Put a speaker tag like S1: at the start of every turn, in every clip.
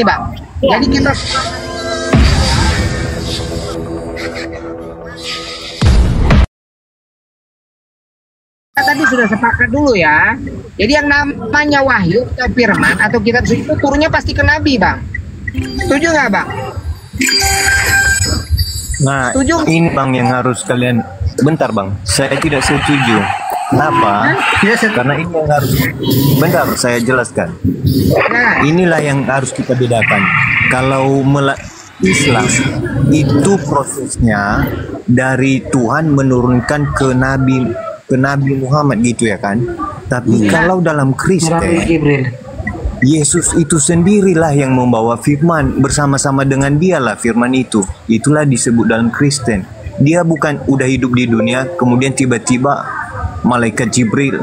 S1: Bang.
S2: Ya.
S1: Jadi kita tadi sudah sepakat dulu ya. Jadi yang namanya wahyu atau firman atau kitab suci itu turunnya pasti ke nabi, Bang. Setuju nggak, Bang?
S3: Nah,
S1: Setuju?
S3: ini Bang yang harus kalian. Bentar Bang, saya tidak setuju. Kenapa? Karena ini yang harus. Bentar, saya jelaskan.
S1: Nah,
S3: Inilah yang harus kita bedakan. Kalau Islam itu prosesnya dari Tuhan menurunkan ke Nabi Muhammad gitu ya kan. Tapi kalau dalam Kristen, Yesus itu sendirilah yang membawa firman, bersama-sama dengan dialah firman itu. Itulah disebut dalam Kristen. Dia bukan udah hidup di dunia kemudian tiba-tiba malaikat Jibril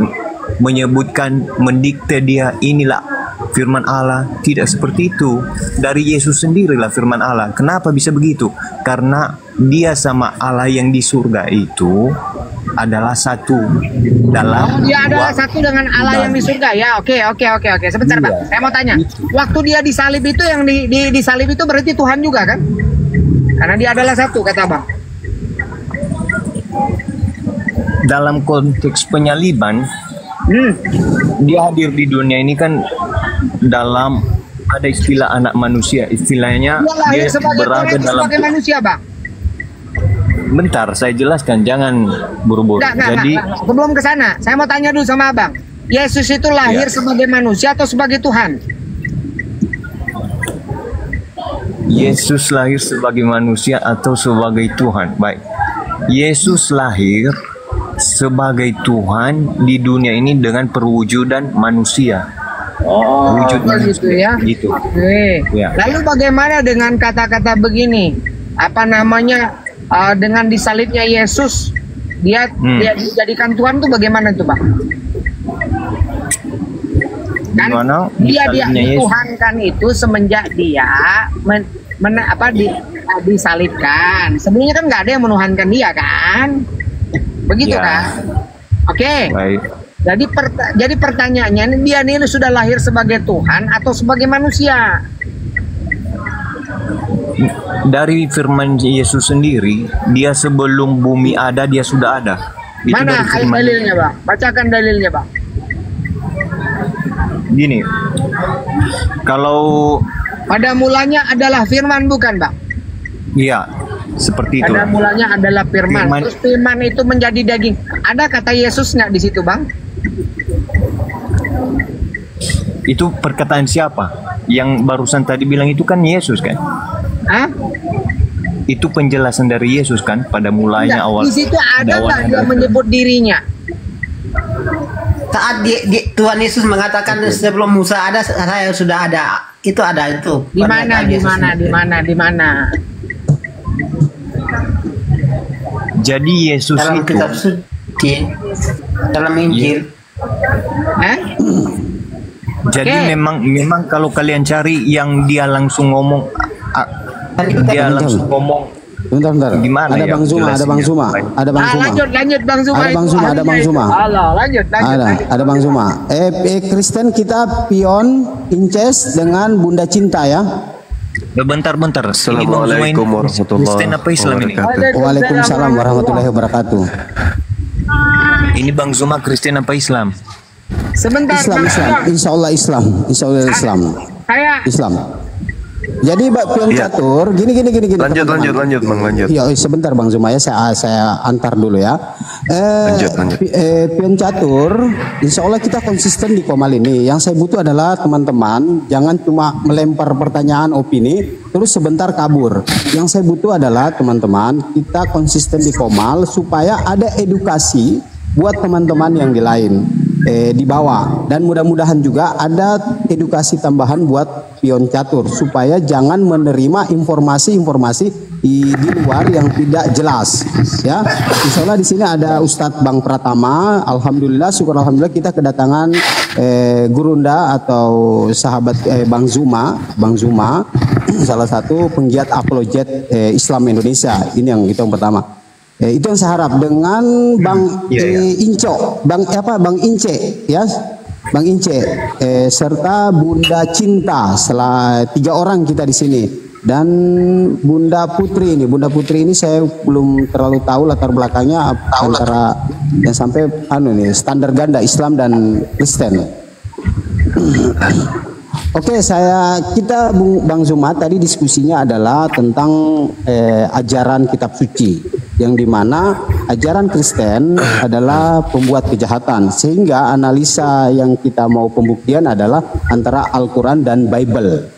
S3: menyebutkan, mendikte dia, inilah firman Allah. Tidak seperti itu. Dari Yesus sendirilah firman Allah. Kenapa bisa begitu? Karena dia sama Allah yang di surga itu adalah satu dalam
S1: dia adalah satu dengan Allah yang di surga ya. Oke. Sebentar,
S3: Iya.
S1: Bang. Saya mau tanya. Waktu dia disalib itu yang disalib itu berarti Tuhan juga kan? Karena dia adalah satu kata Bang.
S3: dalam konteks penyaliban. Dia hadir di dunia ini kan dalam ada istilah anak manusia, istilahnya
S1: Dia lahir
S3: dia
S1: sebagai
S3: berada
S1: Tuhan,
S3: dalam.
S1: sebagai manusia, Bang.
S3: Bentar, saya jelaskan, jangan buru-buru. Jadi
S1: Enggak. Sebelum ke sana, saya mau tanya dulu sama Abang. Yesus itu lahir
S3: Ya.
S1: sebagai manusia atau sebagai Tuhan?
S3: Yesus lahir sebagai manusia atau sebagai Tuhan? Baik, Yesus lahir sebagai Tuhan di dunia ini dengan perwujudan manusia. Wujud
S1: gitu
S3: manusia,
S1: ya.
S3: gitu.
S1: Oke.
S3: Ya.
S1: Lalu bagaimana dengan kata-kata begini? Apa namanya? Dengan disalibnya Yesus, dia dijadikan Tuhan tuh bagaimana tuh, Bang? Kan
S3: Gimana
S1: dia
S3: disalibnya Yesus?
S1: dituhankan itu semenjak dia disalibkan. Sebelumnya kan nggak ada yang menuhankan dia kan? Begitu
S3: Ya.
S1: kan? Oke.
S3: Baik.
S1: Jadi pertanyaannya, dia ini sudah lahir sebagai Tuhan atau sebagai manusia?
S3: Dari firman Yesus sendiri, dia sebelum bumi ada, dia sudah ada. Itu
S1: Mana
S3: dari firman.
S1: dalilnya, Bang? Bacakan dalilnya, Bang.
S3: Gini, kalau
S1: Pada mulanya adalah firman, bukan, Bang?
S3: iya seperti itu.
S1: Pada mulanya adalah firman.
S3: Firman.
S1: Terus firman itu menjadi daging. Ada kata Yesus nggak di situ, Bang?
S3: Itu perkataan siapa? Yang barusan tadi bilang itu kan Yesus kan?
S1: Hah?
S3: Itu penjelasan dari Yesus kan pada mulanya
S1: Nggak,
S3: awal.
S1: di situ ada
S3: awal
S1: nggak dia menyebut dirinya?
S2: Saat Tuhan Yesus mengatakan sebelum Musa ada, saya sudah ada. Itu ada itu.
S1: Di mana?
S2: Pernyataan
S1: Di
S2: Yesus
S1: mana?
S2: itu.
S1: Di mana? Di mana?
S3: Jadi Yesus
S2: Dalam
S3: itu
S2: kitab suci, dalam Injil.
S1: Hah?
S3: jadi
S1: Oke.
S3: memang kalau kalian cari yang dia langsung ngomong, dia langsung ngomong.
S4: Bentar.
S3: Gimana
S4: Ada
S3: ya
S4: Bang Zuma, ada Bang
S3: jelasinnya?
S4: Zuma,
S3: Baik.
S4: ada Bang Zuma.
S1: Lanjut Bang Zuma.
S4: Ada Bang
S1: itu
S4: Zuma, ada
S1: ahlinya
S4: Bang
S1: itu.
S4: Zuma.
S1: Allah, lanjut.
S4: Ada Bang Zuma. Kristen kita pion Inces dengan Bunda Cinta ya.
S3: Bentar. Ini Bang Zuma ini
S5: Assalamualaikum warahmatullahi
S3: Kristen apa Islam ini?
S5: wabarakatuh.
S4: Waalaikumsalam warahmatullahi wabarakatuh.
S3: Ini Bang Zuma Kristen apa Islam?
S1: Sebentar,
S4: Islam,
S1: Bang.
S4: Islam. Insya Allah Islam. Insya Allah Islam.
S1: Saya
S4: Islam. Jadi Mbak pion
S5: Iya.
S4: catur, gini.
S5: Lanjut,
S4: teman-teman.
S5: lanjut, Bang, lanjut.
S4: Ya, sebentar Bang Zuma ya, saya antar dulu ya.
S5: Lanjut.
S4: Pion catur, insya Allah kita konsisten di Komal ini. Yang saya butuh adalah teman-teman, jangan cuma melempar pertanyaan opini, terus sebentar kabur. Yang saya butuh adalah teman-teman, kita konsisten di Komal supaya ada edukasi buat teman-teman yang di lain. Di bawah, dan mudah-mudahan juga ada edukasi tambahan buat pion catur supaya jangan menerima informasi-informasi di luar yang tidak jelas ya. Insya Allah di sini ada Ustadz Bang Pratama. Alhamdulillah, syukur alhamdulillah kita kedatangan Gurunda atau sahabat Bang Zuma salah satu penggiat apologet Islam Indonesia. Ini yang pertama. Itu yang saya harap dengan Bang Inco, Bang Ince ya. Bang Ince, serta Bunda Cinta, 3 orang kita di sini. Dan Bunda Putri ini saya belum terlalu tahu latar belakangnya antara yang sampai standar ganda Islam dan Kristen. Oke, kita Bang Zuma tadi diskusinya adalah tentang ajaran kitab suci, yang dimana ajaran Kristen adalah pembuat kejahatan, sehingga analisa yang kita mau pembuktian adalah antara Al-Quran dan Bible.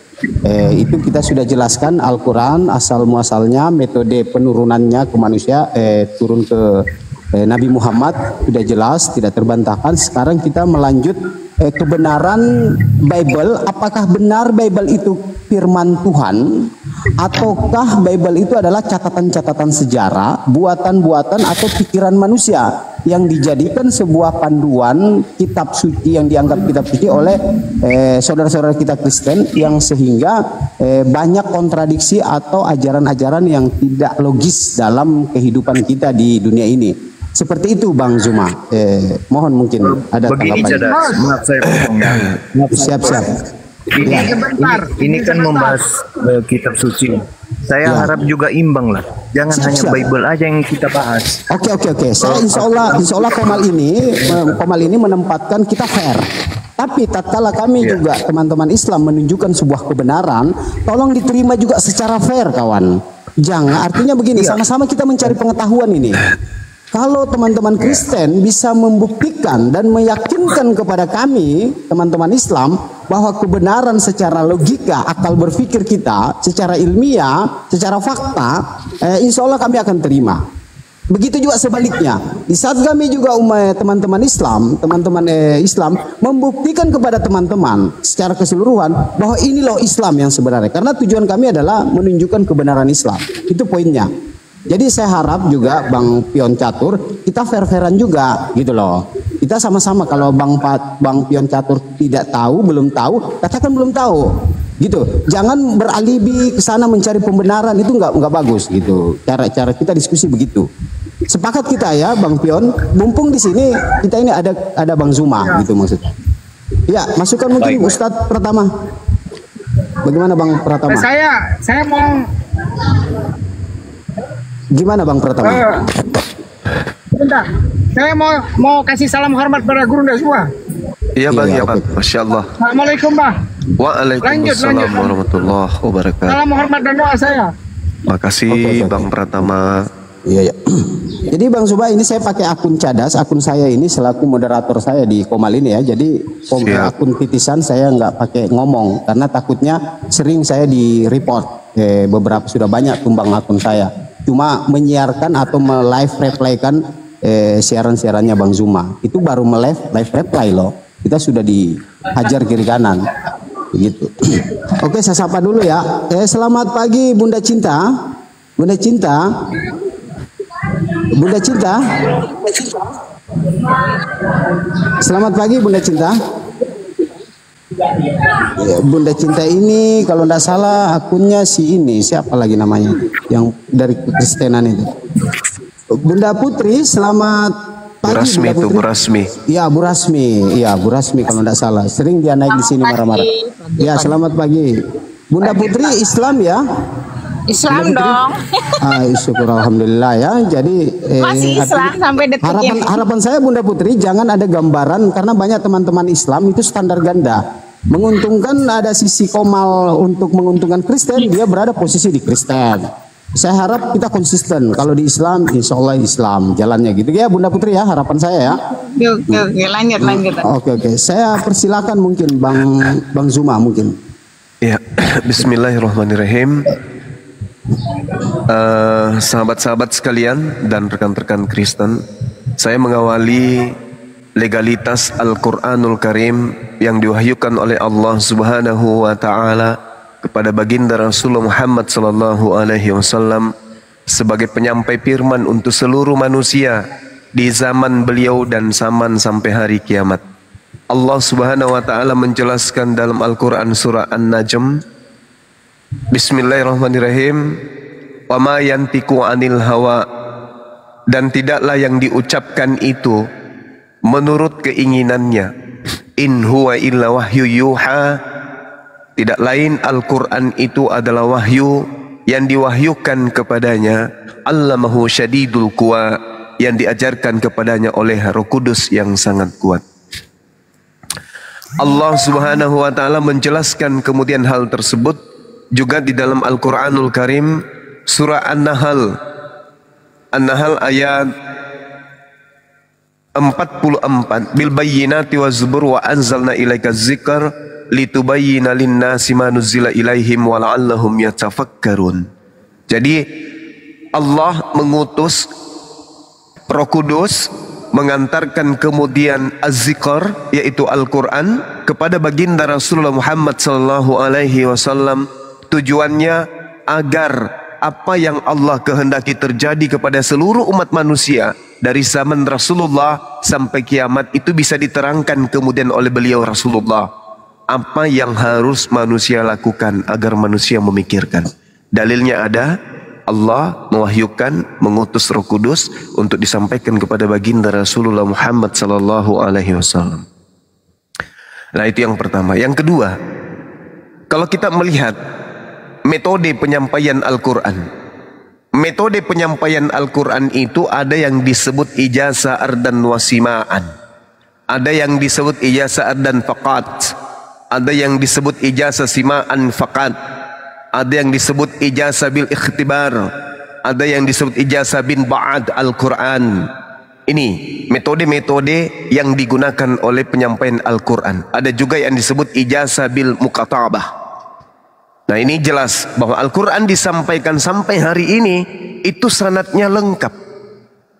S4: Itu kita sudah jelaskan Al-Quran asal muasalnya, metode penurunannya ke manusia, turun ke Nabi Muhammad sudah jelas, tidak terbantahkan. Sekarang kita melanjut kebenaran Bible. Apakah benar Bible itu firman Tuhan, ataukah Bible itu adalah catatan-catatan sejarah, buatan-buatan atau pikiran manusia yang dijadikan sebuah panduan kitab suci yang dianggap kitab suci oleh saudara-saudara kita Kristen, yang sehingga banyak kontradiksi atau ajaran-ajaran yang tidak logis dalam kehidupan kita di dunia ini. Seperti itu Bang Zuma. Mohon mungkin ada
S3: Begini
S4: tanggapan.
S3: Maaf saya potongnya.
S4: Siap-siap.
S3: Ini kan membahas kitab suci. Saya harap juga imbang lah. Jangan hanya Bible aja yang kita bahas.
S4: Oke. Saya insya Allah Komal ini menempatkan kita fair. Tapi tatkala kami juga teman-teman Islam menunjukkan sebuah kebenaran, tolong diterima juga secara fair, kawan. Jangan, artinya begini, sama-sama kita mencari pengetahuan ini. Kalau teman-teman Kristen bisa membuktikan dan meyakinkan kepada kami, teman-teman Islam, bahwa kebenaran secara logika, akal berpikir kita, secara ilmiah, secara fakta, insya Allah kami akan terima. Begitu juga sebaliknya. Di saat kami juga teman-teman Islam membuktikan kepada teman-teman secara keseluruhan bahwa ini loh Islam yang sebenarnya. Karena tujuan kami adalah menunjukkan kebenaran Islam. Itu poinnya. Jadi saya harap juga Bang Pion Catur kita fair-fairan juga gitu loh. Kita sama-sama, kalau Bang Pion Catur tidak tahu, belum tahu, katakan belum tahu. Gitu. Jangan beralibi ke sana mencari pembenaran, itu nggak bagus gitu. Cara kita diskusi begitu. Sepakat kita ya Bang Pion, mumpung di sini kita ini ada Bang Zuma gitu maksudnya. Ya, masukan mungkin Ustadz Pratama. Bagaimana Bang Pratama?
S1: Saya mau
S4: Gimana Bang Pratama?
S1: Bentar, saya mau kasih salam hormat pada guru dan semua.
S5: Iya Bang, ya Bang. Masya Allah.
S1: Assalamualaikum Bang.
S5: Waalaikumsalam warahmatullahi wabarakatuh.
S1: Salam hormat dan doa saya.
S5: Makasih Bang Pratama.
S4: Iya. Jadi Bang Zuma, ini saya pakai akun cadas, akun saya ini selaku moderator saya di Komal ini ya. Jadi akun titisan saya nggak pakai ngomong karena takutnya sering saya di report. Beberapa sudah banyak tumbang akun saya. Cuma menyiarkan atau live reply-kan siaran-siarannya Bang Zuma. Itu baru live reply loh. Kita sudah dihajar kiri kanan. Begitu. Oke, saya sapa dulu ya. Selamat pagi Bunda Cinta. Bunda Cinta. Bunda Cinta. Selamat pagi Bunda Cinta. Ya, Bunda Cinta ini kalau tidak salah akunnya siapa lagi namanya yang dari Kristenan itu. Bunda Putri, selamat pagi.
S5: Bu Rasmi.
S4: Iya Bu Rasmi kalau tidak salah. Sering dia naik di sini marah-marah. Ya, selamat pagi. Bunda Putri Islam ya?
S6: Islam dong.
S4: Syukur alhamdulillah ya. Jadi
S6: masih Islam sampai detik ini.
S4: Harapan saya Bunda Putri jangan ada gambaran, karena banyak teman-teman Islam itu standar ganda. Menguntungkan ada sisi Komal untuk menguntungkan Kristen, dia berada posisi di Kristen. Saya harap kita konsisten. Kalau di Islam, insya Allah Islam jalannya gitu ya Bunda Putri ya, harapan saya ya.
S6: Oke, lanjut.
S4: Oke. Saya persilakan mungkin Bang Zuma mungkin.
S5: Ya, Bismillahirrahmanirrahim. Sahabat-sahabat sekalian dan rekan-rekan Kristen, saya mengawali legalitas Al-Quranul Karim yang diwahyukan oleh Allah Subhanahu wa Ta'ala kepada baginda Rasulullah Muhammad Sallallahu Alaihi Wasallam sebagai penyampai firman untuk seluruh manusia di zaman beliau dan zaman sampai hari kiamat. Allah Subhanahu wa Ta'ala menjelaskan dalam Al-Quran surah An-Najm, Bismillahirrahmanirrahim, wa ma yantiqu anil hawa, dan tidaklah yang diucapkan itu menurut keinginannya, In huwa illa wahyu yuha. Tidak lain Al-Quran itu adalah wahyu yang diwahyukan kepadanya. Allamahu syadidul quwa, yang diajarkan kepadanya oleh Roh Kudus yang sangat kuat. Allah Subhanahu wa taala menjelaskan kemudian hal tersebut juga di dalam Al-Qur'anul Karim, surah An-Nahl. An-Nahl ayat 44. Bil bayyinati waz zubur wa anzalna ilaika dzikr litubayyina lin-nasi ma nuzila ilaihim wa la'allahum yatafakkarun. Jadi Allah mengutus Roh Kudus mengantarkan kemudian az-zikr, yaitu Al-Quran, kepada baginda Rasulullah Muhammad sallallahu alaihi wasallam. Tujuannya agar apa yang Allah kehendaki terjadi kepada seluruh umat manusia dari zaman Rasulullah sampai kiamat itu bisa diterangkan kemudian oleh beliau Rasulullah. Apa yang harus manusia lakukan agar manusia memikirkan. Dalilnya ada, Allah mewahyukan, mengutus Roh Kudus untuk disampaikan kepada baginda Rasulullah Muhammad sallallahu alaihi wasallam. Nah, itu yang pertama. Yang kedua, kalau kita melihat metode penyampaian Al-Quran. Metode penyampaian Al-Quran itu ada yang disebut ijazah dan wasimaan. Ada yang disebut ijazah dan faqat. Ada yang disebut ijazah simaan faqat. Ada yang disebut ijazah bil ikhtibar. Ada yang disebut ijazah bin ba'ad Al-Quran. Ini metode-metode yang digunakan oleh penyampaian Al-Quran. Ada juga yang disebut ijazah bil muqatabah. Nah, ini jelas bahwa Al-Quran disampaikan sampai hari ini itu sanadnya lengkap.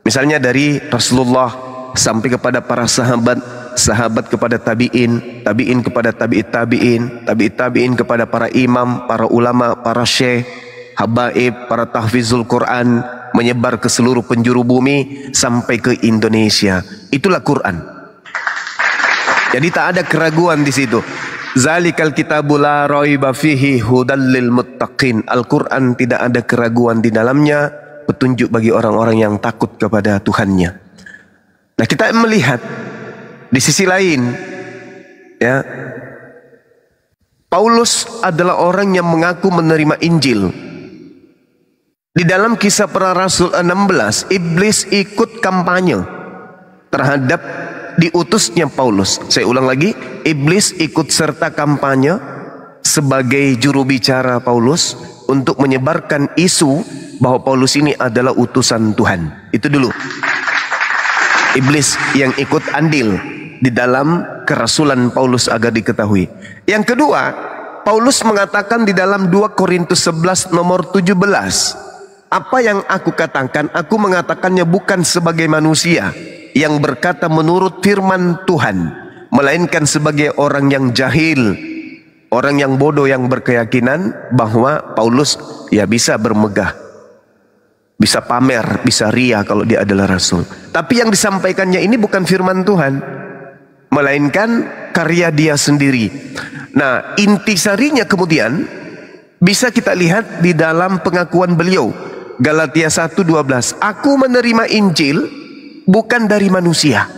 S5: Misalnya dari Rasulullah sampai kepada para sahabat, sahabat kepada tabi'in, tabi'in kepada tabi'it tabi'in, tabi'it tabi'in kepada para imam, para ulama, para syekh, habaib, para tahfizul Quran, menyebar ke seluruh penjuru bumi sampai ke Indonesia. Itulah Quran. Jadi tak ada keraguan di situ. Zalikal kitabul la raiba fihi hudal lil muttaqin. Al-Quran tidak ada keraguan di dalamnya, petunjuk bagi orang-orang yang takut kepada Tuhannya. Nah, kita melihat di sisi lain, ya, Paulus adalah orang yang mengaku menerima Injil. Di dalam Kisah Para Rasul 16, iblis ikut kampanye terhadap diutusnya Paulus. Saya ulang lagi, iblis ikut serta kampanye sebagai juru bicara Paulus untuk menyebarkan isu bahwa Paulus ini adalah utusan Tuhan. Itu dulu. Iblis yang ikut andil di dalam kerasulan Paulus agar diketahui. Yang kedua, Paulus mengatakan di dalam 2 Korintus 11 nomor 17, apa yang aku katakan, aku mengatakannya bukan sebagai manusia yang berkata menurut firman Tuhan, melainkan sebagai orang yang jahil, orang yang bodoh yang berkeyakinan bahwa Paulus ya bisa bermegah, bisa pamer, bisa ria kalau dia adalah rasul. Tapi yang disampaikannya ini bukan firman Tuhan, melainkan karya dia sendiri. Nah, intisarinya kemudian bisa kita lihat di dalam pengakuan beliau. Galatia 1:12, aku menerima Injil bukan dari manusia.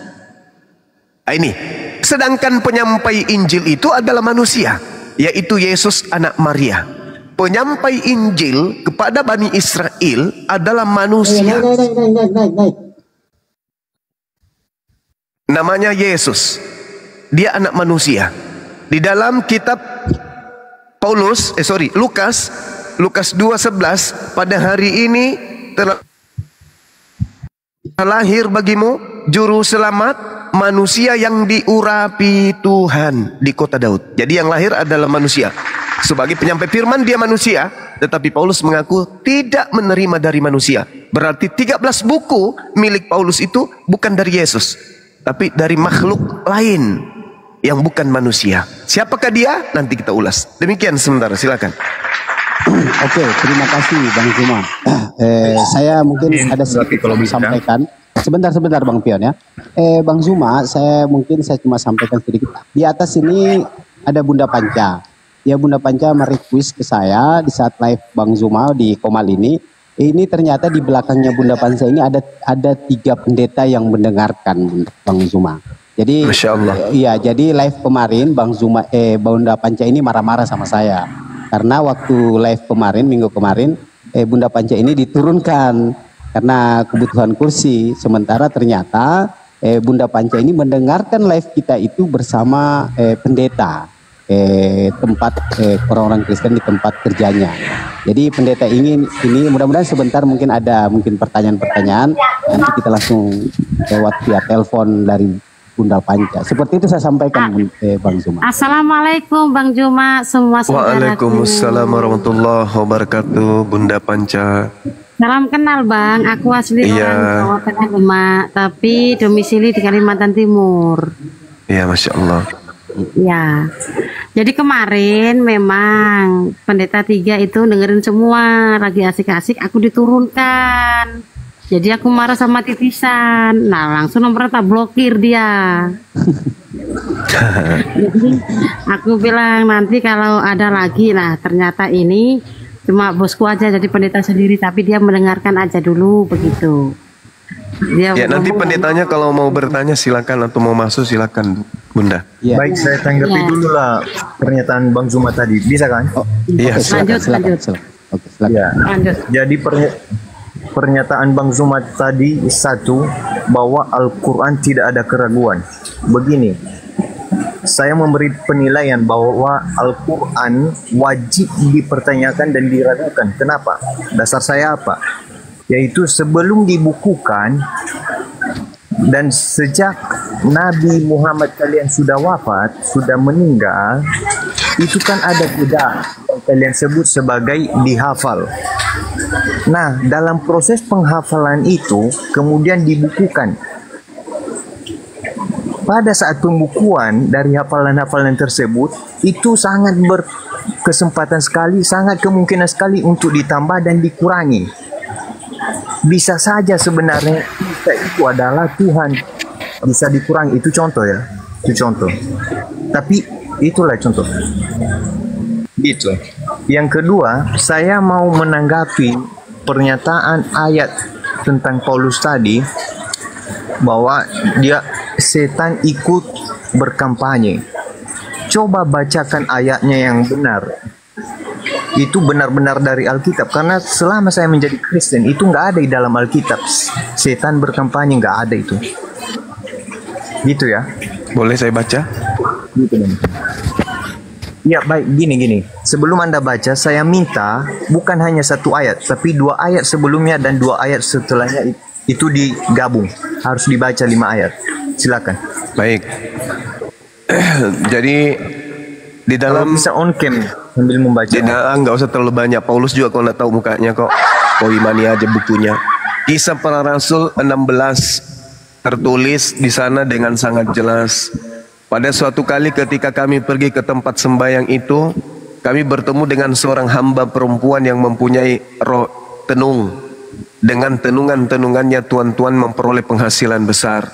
S5: Nah, ini, sedangkan penyampai Injil itu adalah manusia, yaitu Yesus anak Maria. Penyampai Injil kepada Bani Israel adalah manusia. Namanya Yesus. Dia anak manusia. Di dalam kitab Lukas 2:11, pada hari ini telah lahir bagimu juru selamat, manusia yang diurapi Tuhan di kota Daud. Jadi yang lahir adalah manusia. Sebagai penyampai firman dia manusia, tetapi Paulus mengaku tidak menerima dari manusia. Berarti 13 buku milik Paulus itu bukan dari Yesus, tapi dari makhluk lain yang bukan manusia. Siapakah dia? Nanti kita ulas. Demikian sementara, silakan.
S4: Oke, terima kasih Bang Zuma. Saya mungkin ada sedikit kalau sampaikan. Sebentar Bang Pion ya. Bang Zuma, saya cuma sampaikan sedikit. Di atas ini ada Bunda Panca. Ya, Bunda Panca merequest ke saya di saat live Bang Zuma di Komal ini. Ini ternyata di belakangnya Bunda Panca ini ada 3 pendeta yang mendengarkan Bang Zuma. Jadi
S5: Masya Allah.
S4: iya, jadi live kemarin Bunda Panca ini marah-marah sama saya. Karena waktu live kemarin, minggu kemarin, Bunda Panca ini diturunkan karena kebutuhan kursi. Sementara ternyata Bunda Panca ini mendengarkan live kita itu bersama pendeta tempat orang-orang Kristen di tempat kerjanya. Jadi pendeta ini mudah-mudahan sebentar mungkin ada pertanyaan-pertanyaan, nanti kita langsung lewat via telepon dari Bunda Panca. Seperti itu saya sampaikan Bang Zuma.
S7: Assalamualaikum Bang Juma, semua saudaraku.
S5: Waalaikumsalam warahmatullahi wabarakatuh, Bunda Panca.
S7: Salam kenal Bang, aku asli orang Jawa Tengah Demak, tapi domisili di Kalimantan Timur.
S5: Iya, Masya Allah.
S7: Ya, jadi kemarin memang pendeta 3 itu dengerin semua, lagi asik-asik aku diturunkan. Jadi aku marah sama titisan, nah langsung nomornya tak blokir dia. Jadi aku bilang nanti kalau ada lagi, nah ternyata ini cuma bosku aja jadi pendeta sendiri, tapi dia mendengarkan aja dulu begitu. Dia
S5: Ya, nanti pendetanya kalau mau bertanya silakan, atau mau masuk silakan, Bunda.
S4: Ya.
S3: Baik, saya tanggapi dulu lah pernyataan Bang Zuma tadi. Bisa kan?
S5: Iya,
S7: lanjut.
S4: Oke, silakan.
S3: Ya.
S7: Lanjut.
S3: Jadi pernyataan Bang Zuma tadi satu, bahwa Al-Quran tidak ada keraguan. Begini, saya memberi penilaian bahwa Al-Quran wajib dipertanyakan dan diragukan. Kenapa? Dasar saya apa? Yaitu sebelum dibukukan dan sejak Nabi Muhammad kalian sudah wafat, sudah meninggal, itu kan ada kuda yang kalian sebut sebagai dihafal. Nah, dalam proses penghafalan itu kemudian dibukukan. Pada saat pembukuan dari hafalan-hafalan tersebut, itu sangat berkesempatan sekali, sangat kemungkinan sekali untuk ditambah dan dikurangi. Bisa saja sebenarnya kita itu adalah Tuhan, bisa dikurangi, itu contoh ya, itu contoh. Tapi itulah contoh. Gitu. Yang kedua, saya mau menanggapi pernyataan ayat tentang Paulus tadi, bahwa dia setan ikut berkampanye. Coba bacakan ayatnya yang benar. Itu benar-benar dari Alkitab, karena selama saya menjadi Kristen itu nggak ada di dalam Alkitab setan berkampanye, nggak ada itu. Gitu ya.
S5: Boleh saya baca?
S3: Gitu. Ya baik, gini. Sebelum Anda baca, saya minta bukan hanya satu ayat, tapi 2 ayat sebelumnya dan 2 ayat setelahnya itu digabung. Harus dibaca 5 ayat. Silakan.
S5: Baik. Jadi di
S3: Kalau
S5: dalam
S3: bisa on cam sambil membaca.
S5: nggak usah terlalu banyak. Paulus juga kalau nggak tahu mukanya kok. Kau imani aja bukunya. Kisah Para Rasul 16 tertulis di sana dengan sangat jelas. Pada suatu kali ketika kami pergi ke tempat sembahyang itu, kami bertemu dengan seorang hamba perempuan yang mempunyai roh tenung. Dengan tenungan-tenungannya tuan-tuan memperoleh penghasilan besar.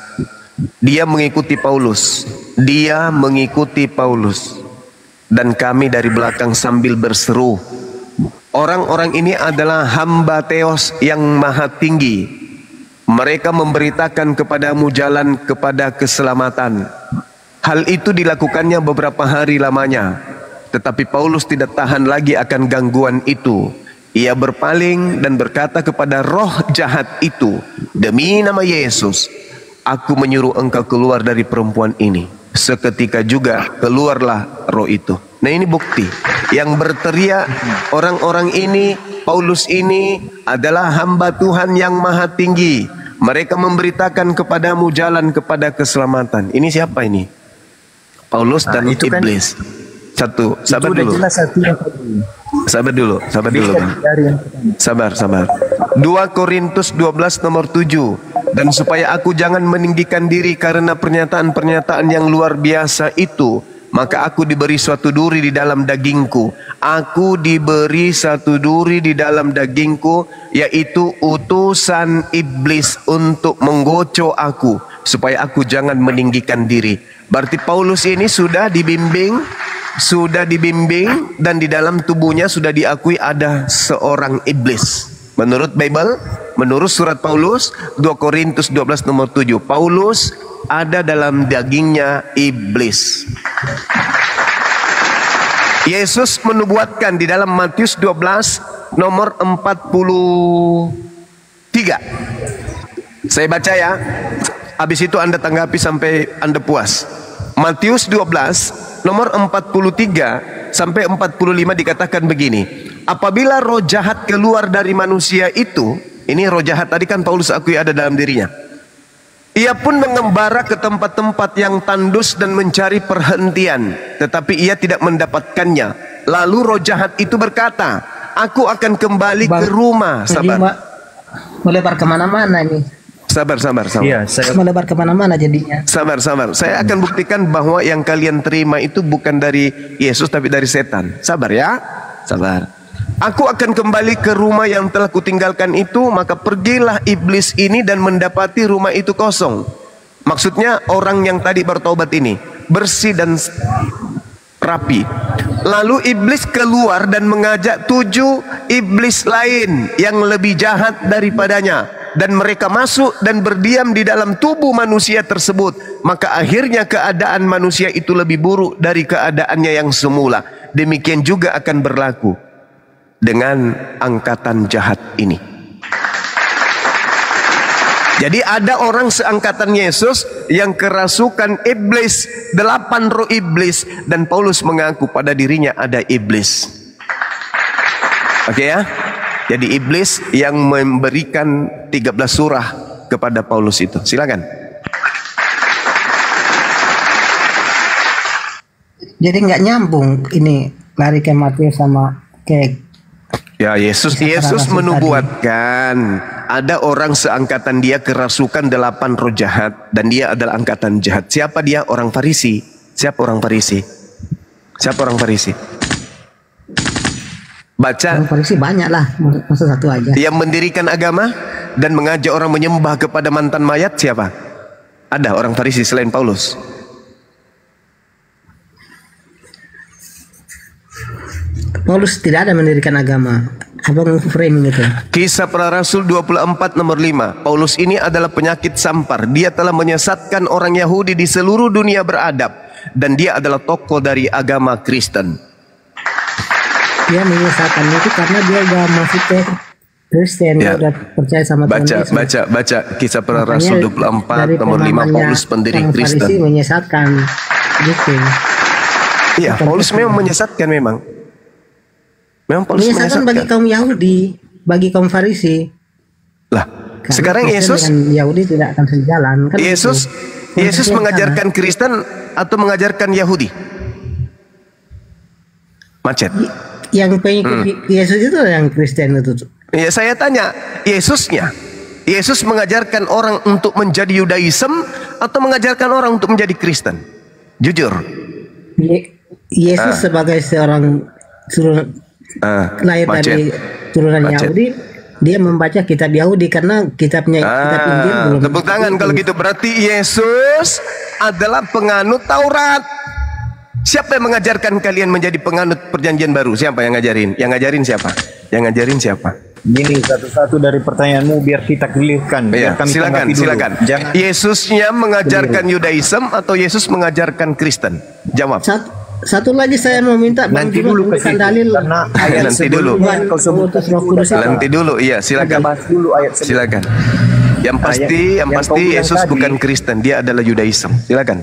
S5: Dia mengikuti Paulus. Dan kami dari belakang sambil berseru, orang-orang ini adalah hamba Theos yang maha tinggi. Mereka memberitakan kepadamu jalan kepada keselamatan. Hal itu dilakukannya beberapa hari lamanya. Tetapi Paulus tidak tahan lagi akan gangguan itu. Ia berpaling dan berkata kepada roh jahat itu, demi nama Yesus, aku menyuruh engkau keluar dari perempuan ini. Seketika juga keluarlah roh itu. Nah, ini bukti. Yang berteriak orang-orang ini, Paulus ini adalah hamba Tuhan yang maha tinggi. Mereka memberitakan kepadamu jalan kepada keselamatan. Ini siapa ini? Paulus dan
S3: itu kan,
S5: iblis. Satu, sabar dulu. Sabar dulu. Sabar. 2 Korintus 12 nomor 7. Dan supaya aku jangan meninggikan diri karena pernyataan-pernyataan yang luar biasa itu, maka aku diberi suatu duri di dalam dagingku. Aku diberi satu duri di dalam dagingku, yaitu utusan iblis untuk menggocok aku, supaya aku jangan meninggikan diri. Berarti Paulus ini sudah dibimbing dan di dalam tubuhnya sudah diakui ada seorang iblis. Menurut Bible, Menurut surat Paulus 2 Korintus 12 nomor 7, Paulus ada dalam dagingnya iblis. Yesus menubuatkan di dalam Matius 12 nomor 43. Saya baca ya. Habis itu Anda tanggapi sampai Anda puas. Matius 12 nomor 43 sampai 45 dikatakan begini. Apabila roh jahat keluar dari manusia itu, ini roh jahat tadi kan Paulus akui ada dalam dirinya. Ia pun mengembara ke tempat-tempat yang tandus dan mencari perhentian, tetapi ia tidak mendapatkannya. Lalu roh jahat itu berkata, aku akan kembali ke rumah. Sabar.
S2: Melebar kemana-mana ini.
S5: Sabar.
S3: Iya, saya
S2: Melebar kemana-mana jadinya.
S5: Sabar. Saya akan buktikan bahwa yang kalian terima itu bukan dari Yesus tapi dari setan. Sabar ya. Sabar. Aku akan kembali ke rumah yang telah kutinggalkan itu. Maka pergilah iblis ini dan mendapati rumah itu kosong. Maksudnya orang yang tadi bertobat ini bersih dan rapi. Lalu iblis keluar dan mengajak 7 iblis lain yang lebih jahat daripadanya, dan mereka masuk dan berdiam di dalam tubuh manusia tersebut. Maka akhirnya keadaan manusia itu lebih buruk dari keadaannya yang semula. Demikian juga akan berlaku dengan angkatan jahat ini. Jadi ada orang seangkatan Yesus yang kerasukan iblis, 8 roh iblis, dan Paulus mengaku pada dirinya ada iblis. Oke ya. Jadi iblis yang memberikan 13 surah kepada Paulus itu. Silakan.
S2: Jadi nggak nyambung ini lari ke Matius sama ke.
S5: Ya, Yesus menubuatkan ada orang seangkatan dia kerasukan 8 roh jahat, dan dia adalah angkatan jahat. Siapa dia? Orang Farisi. Siapa orang Farisi? Baca.
S2: Orang Farisi banyak lah, masa satu aja.
S5: Yang mendirikan agama dan mengajak orang menyembah kepada mantan mayat siapa? Ada orang Farisi selain Paulus?
S2: Paulus tidak ada mendirikan agama. Abang framing itu.
S5: Kisah Para Rasul 24 nomor 5. Paulus ini adalah penyakit sampar. Dia telah menyesatkan orang Yahudi di seluruh dunia beradab, dan dia adalah tokoh dari agama Kristen.
S2: Dia menyesatkan itu karena dia udah masuk ke Kristen,
S5: Ya.
S2: dia udah percaya sama Tuhan Yesus.
S5: Baca Kisah Para Rasul 24
S2: dari
S5: nomor 5.
S2: pemahamannya
S5: Paulus pendiri
S2: orang Farisi
S5: Kristen.
S2: menyesatkan gitu.
S5: Iya, Paulus memang menyesatkan memang. Memang Paulus
S2: Menyesatkan bagi kaum Yahudi, bagi kaum Farisi.
S5: Lah,
S2: Karena
S5: sekarang
S2: Kristen
S5: Yesus
S2: dengan Yahudi tidak akan sejalan kan
S5: Yesus
S2: gitu.
S5: Yesus
S2: Yang
S5: mengajarkan Kristen atau mengajarkan Yahudi? Macet.
S2: yang pengikut Yesus itu yang Kristen itu.
S5: Ya, saya tanya, Yesusnya. Yesus mengajarkan orang untuk menjadi Yudaism atau mengajarkan orang untuk menjadi Kristen? Jujur.
S2: Yesus sebagai seorang lahir
S5: Macet.
S2: dari turunan
S5: Macet.
S2: Yahudi, dia membaca kitab Yahudi karena kitab Injil belum.
S5: Tepuk tangan kalau gitu. Berarti Yesus adalah penganut Taurat. Siapa yang mengajarkan kalian menjadi penganut perjanjian baru? Siapa yang ngajarin? Yang ngajarin siapa? Yang ngajarin siapa?
S3: Gini, satu-satu dari pertanyaanmu biar kita clearkan.
S5: Ya,
S3: Biar kami
S5: silakan,
S3: tanggapi dulu.
S5: silakan.
S3: Jangan
S5: Yesusnya mengajarkan Yudaism atau Yesus mengajarkan Kristen? Jawab.
S2: Satu lagi saya mau minta Bang
S3: nanti
S2: Juma
S3: dulu ke
S2: bukan
S3: situ.
S2: dalil
S3: Karena ayat
S5: Nanti dulu.
S3: sebelumnya kau sebut
S2: Utus Roh Kudus itu.
S5: Nanti dulu, iya,
S3: kita
S5: silakan.
S3: bahas dulu ayat sebelumnya.
S5: Silakan. Yang pasti
S3: yang kau bilang
S5: Yesus
S3: tadi.
S5: bukan Kristen, dia adalah Yudaism. Silakan.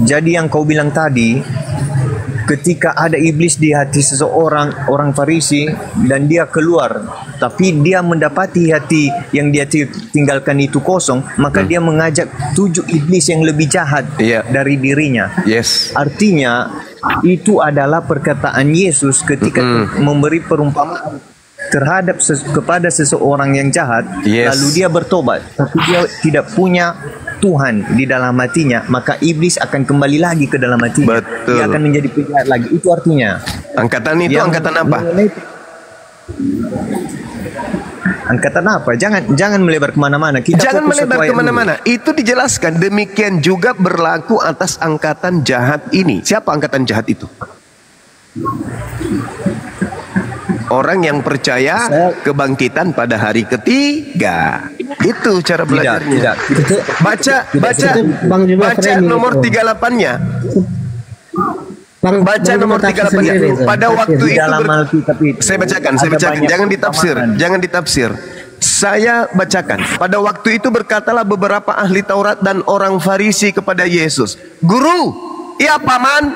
S3: Jadi yang kau bilang tadi, ketika ada iblis di hati seseorang, orang Farisi, dan dia keluar, tapi dia mendapati hati yang dia tinggalkan itu kosong, maka dia mengajak 7 iblis yang lebih jahat
S5: Iya.
S3: dari dirinya.
S5: Yes.
S3: Artinya itu adalah perkataan Yesus ketika memberi perumpamaan terhadap kepada seseorang yang jahat,
S5: Yes.
S3: lalu dia bertobat, tapi dia tidak punya Tuhan di dalam hatinya, maka iblis akan kembali lagi ke dalam hatinya.
S5: Betul.
S3: Dia akan menjadi penjahat lagi. Itu artinya.
S5: Angkatan itu
S3: Yang
S5: angkatan apa?
S3: Angkatan apa? Jangan melebar kemana-mana. Kita
S5: Jangan
S3: fokus
S5: melebar
S3: satu ayat
S5: kemana-mana. Itu dijelaskan. Demikian juga berlaku atas angkatan jahat ini. Siapa angkatan jahat itu? orang yang percaya kebangkitan pada hari ketiga. Itu cara belajarnya. Baca nomor 38-nya. Baca nomor 38-nya. Pada waktu itu saya bacakan. Jangan ditafsir. Saya bacakan. Pada waktu itu berkatalah beberapa ahli Taurat dan orang Farisi kepada Yesus, "Guru, ya paman,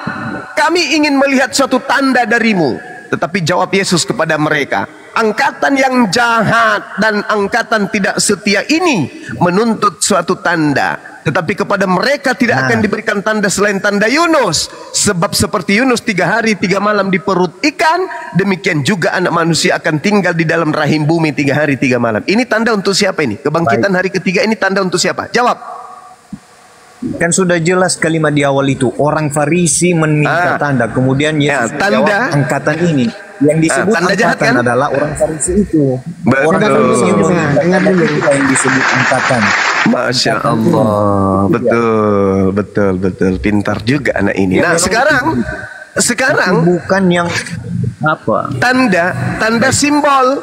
S5: kami ingin melihat suatu tanda darimu." Tetapi jawab Yesus kepada mereka, "Angkatan yang jahat dan angkatan tidak setia ini menuntut suatu tanda. Tetapi kepada mereka tidak akan diberikan tanda selain tanda Yunus. Sebab seperti Yunus 3 hari 3 malam di perut ikan, demikian juga anak manusia akan tinggal di dalam rahim bumi 3 hari 3 malam." Ini tanda untuk siapa ini? Kebangkitan hari ketiga ini tanda untuk siapa? Jawab.
S3: Kan sudah jelas kalimat di awal itu. Orang Farisi meminta tanda. Kemudian Yesus menjawab angkatan ini. Yang disebut
S5: tanda jahat kan?
S3: adalah orang Farisi itu.
S5: Betul.
S3: Orang Farisi yang disebut angkatan.
S5: Masya Allah, betul, pintar juga anak ini. Nah, sekarang
S3: bukan yang apa?
S5: Tanda simbol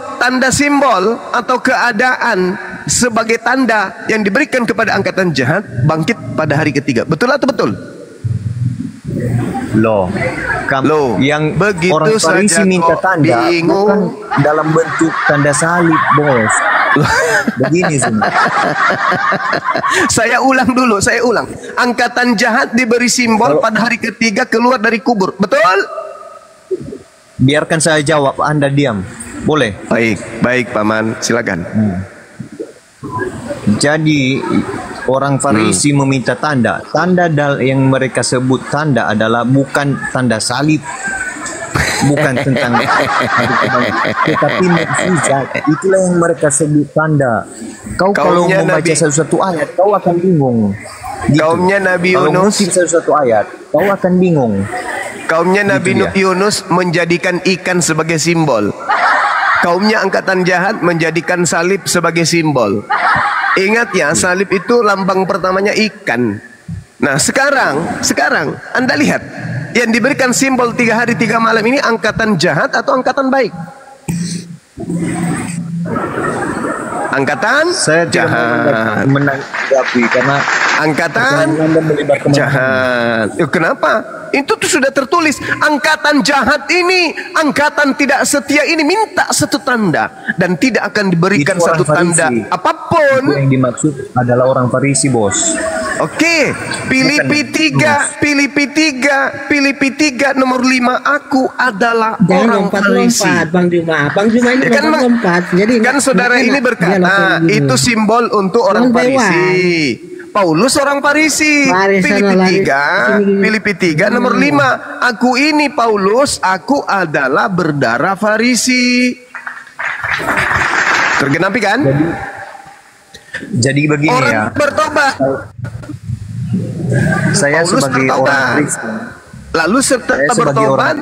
S5: atau keadaan sebagai tanda yang diberikan kepada angkatan jahat bangkit pada hari ketiga. Betul atau betul?
S3: Loh, yang
S5: begitu
S3: orang Farisi
S5: saja
S3: minta tanda
S5: bingung
S3: bukan dalam bentuk tanda salib, bos. Begini semua.
S5: Saya ulang. Angkatan jahat diberi simbol pada hari ketiga keluar dari kubur. Betul?
S3: Biarkan saya jawab, Anda diam. Boleh?
S5: Baik, Paman, silakan.
S3: Jadi orang Farisi meminta tanda. Tanda yang mereka sebut tanda adalah bukan tanda salib, bukan tentang tetapi mukjizat. Itulah yang mereka sebut tanda. Kalau membaca satu ayat, kau akan bingung. Gitu.
S5: Kaumnya Nabi Yunus,
S3: satu ayat, kau akan bingung.
S5: Kaumnya Nabi Yunus menjadikan ikan sebagai simbol. Kaumnya angkatan jahat menjadikan salib sebagai simbol. Ingat ya, salib itu lambang pertamanya ikan. Nah, sekarang Anda lihat yang diberikan simbol 3 hari 3 malam ini angkatan jahat atau angkatan baik? Angkatan jahat.
S3: Menanggapi karena
S5: angkatan jahat. Kenapa? Itu tuh sudah tertulis. Angkatan jahat ini, angkatan tidak setia ini minta satu tanda dan tidak akan diberikan satu tanda apapun.
S3: Itu yang dimaksud adalah orang Farisi, bos.
S5: Oke, Filipi 3 nomor 5, aku adalah orang Farisi.
S8: Bang Juma ini
S5: Ya,
S8: lompat. Jadi
S5: kan saudara ini berkata itu simbol untuk orang Farisi. Paulus orang Farisi. Filipi 3 nomor 5, aku ini Paulus, aku adalah berdarah Farisi. Tergenapi kan?
S3: Jadi begini
S5: orang
S3: ya.
S5: Bertobat.
S3: Saya
S5: Paulus
S3: sebagai
S5: bertobat.
S3: orang Kristen.
S5: Lalu setelah bertobat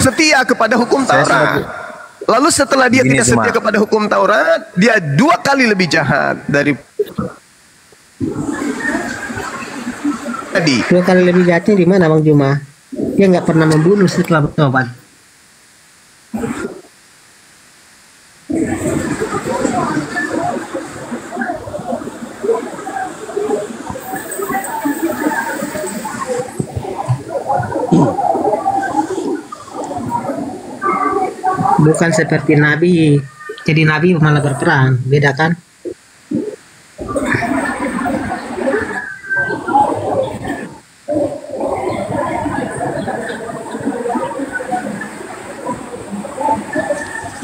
S5: setia kepada hukum Taurat. Lalu setelah dia tidak setia kepada hukum Taurat, dia 2 kali lebih jahat dari tadi.
S8: 2 kali lebih jahatnya di mana, Bang Juma? Dia nggak pernah membunuh setelah bertobat. Bukan seperti Nabi. Jadi Nabi malah berperang, beda kan?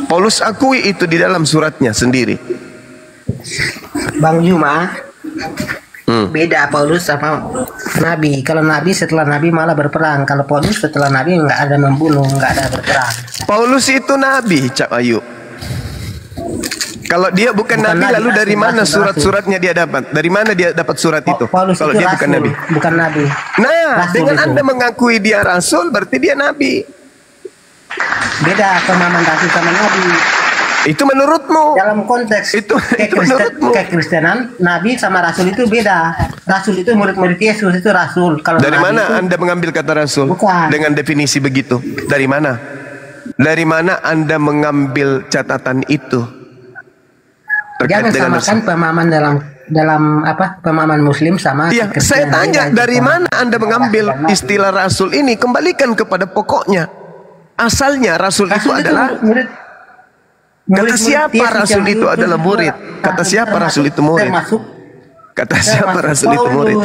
S5: Paulus akui itu di dalam suratnya sendiri.
S8: Bang Juma, beda Paulus sama Nabi. Kalau Nabi setelah Nabi malah berperang. Kalau Paulus setelah Nabi nggak ada membunuh, nggak ada berperang.
S5: Paulus itu Nabi, Cak Ayu. Kalau dia bukan Nabi, lalu dari mana surat-suratnya dia dapat? Dari mana dia dapat surat itu?
S8: Paulus
S5: Kalau
S8: itu
S5: dia
S8: rasul,
S5: bukan Nabi.
S8: bukan Nabi.
S5: Nah,
S8: Rasul
S5: dengan
S8: itu.
S5: Anda mengakui dia rasul, berarti dia Nabi.
S8: Beda pemahaman rasul sama Nabi.
S5: Itu menurutmu.
S8: Dalam konteks
S5: Itu menurutmu.
S8: kekristenan, Nabi sama Rasul itu beda. Rasul itu murid-murid Yesus, itu Rasul. Kalau
S5: Dari
S8: Nabi
S5: mana
S8: itu,
S5: Anda mengambil kata rasul?
S8: Bukan.
S5: Dengan definisi begitu. Dari mana? Dari mana Anda mengambil catatan itu?
S8: Jangan samakan pemahaman dalam apa pemahaman Muslim sama.
S5: Iya, saya tanya dari mana Anda mengambil istilah Rasul ini? Kembalikan kepada pokoknya. Asalnya Rasul itu adalah kata siapa Rasul itu adalah murid? Kata siapa Rasul itu murid? Kata siapa Rasul itu murid?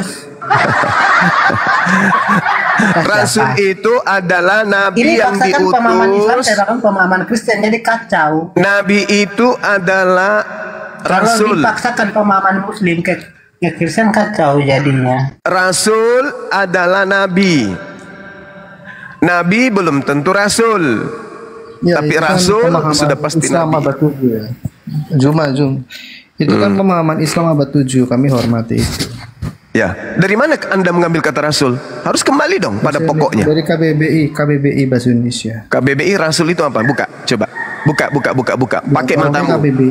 S5: Rasul itu adalah nabi yang diutus.
S8: Pemahaman Islam sedangkan pemahaman Kristen jadi kacau.
S5: Nabi itu adalah Rasul.
S8: Kalau dipaksakan pemahaman Muslim ke Kristen kacau jadinya.
S5: Rasul adalah nabi. Nabi belum tentu Rasul.
S9: Ya,
S5: tapi
S9: itu kan
S5: Rasul
S9: pemahaman
S5: sudah pasti
S9: Islam
S5: nabi.
S9: abad 7 ya. Jum. Itu kan pemahaman Islam abad 7, kami hormati itu.
S5: Ya, dari mana Anda mengambil kata Rasul? Harus kembali dong pada pokoknya.
S9: Dari KBBI Bahasa Indonesia.
S5: KBBI Rasul itu apa? Buka, coba. Buka. Pakai matamu.
S9: KBBI.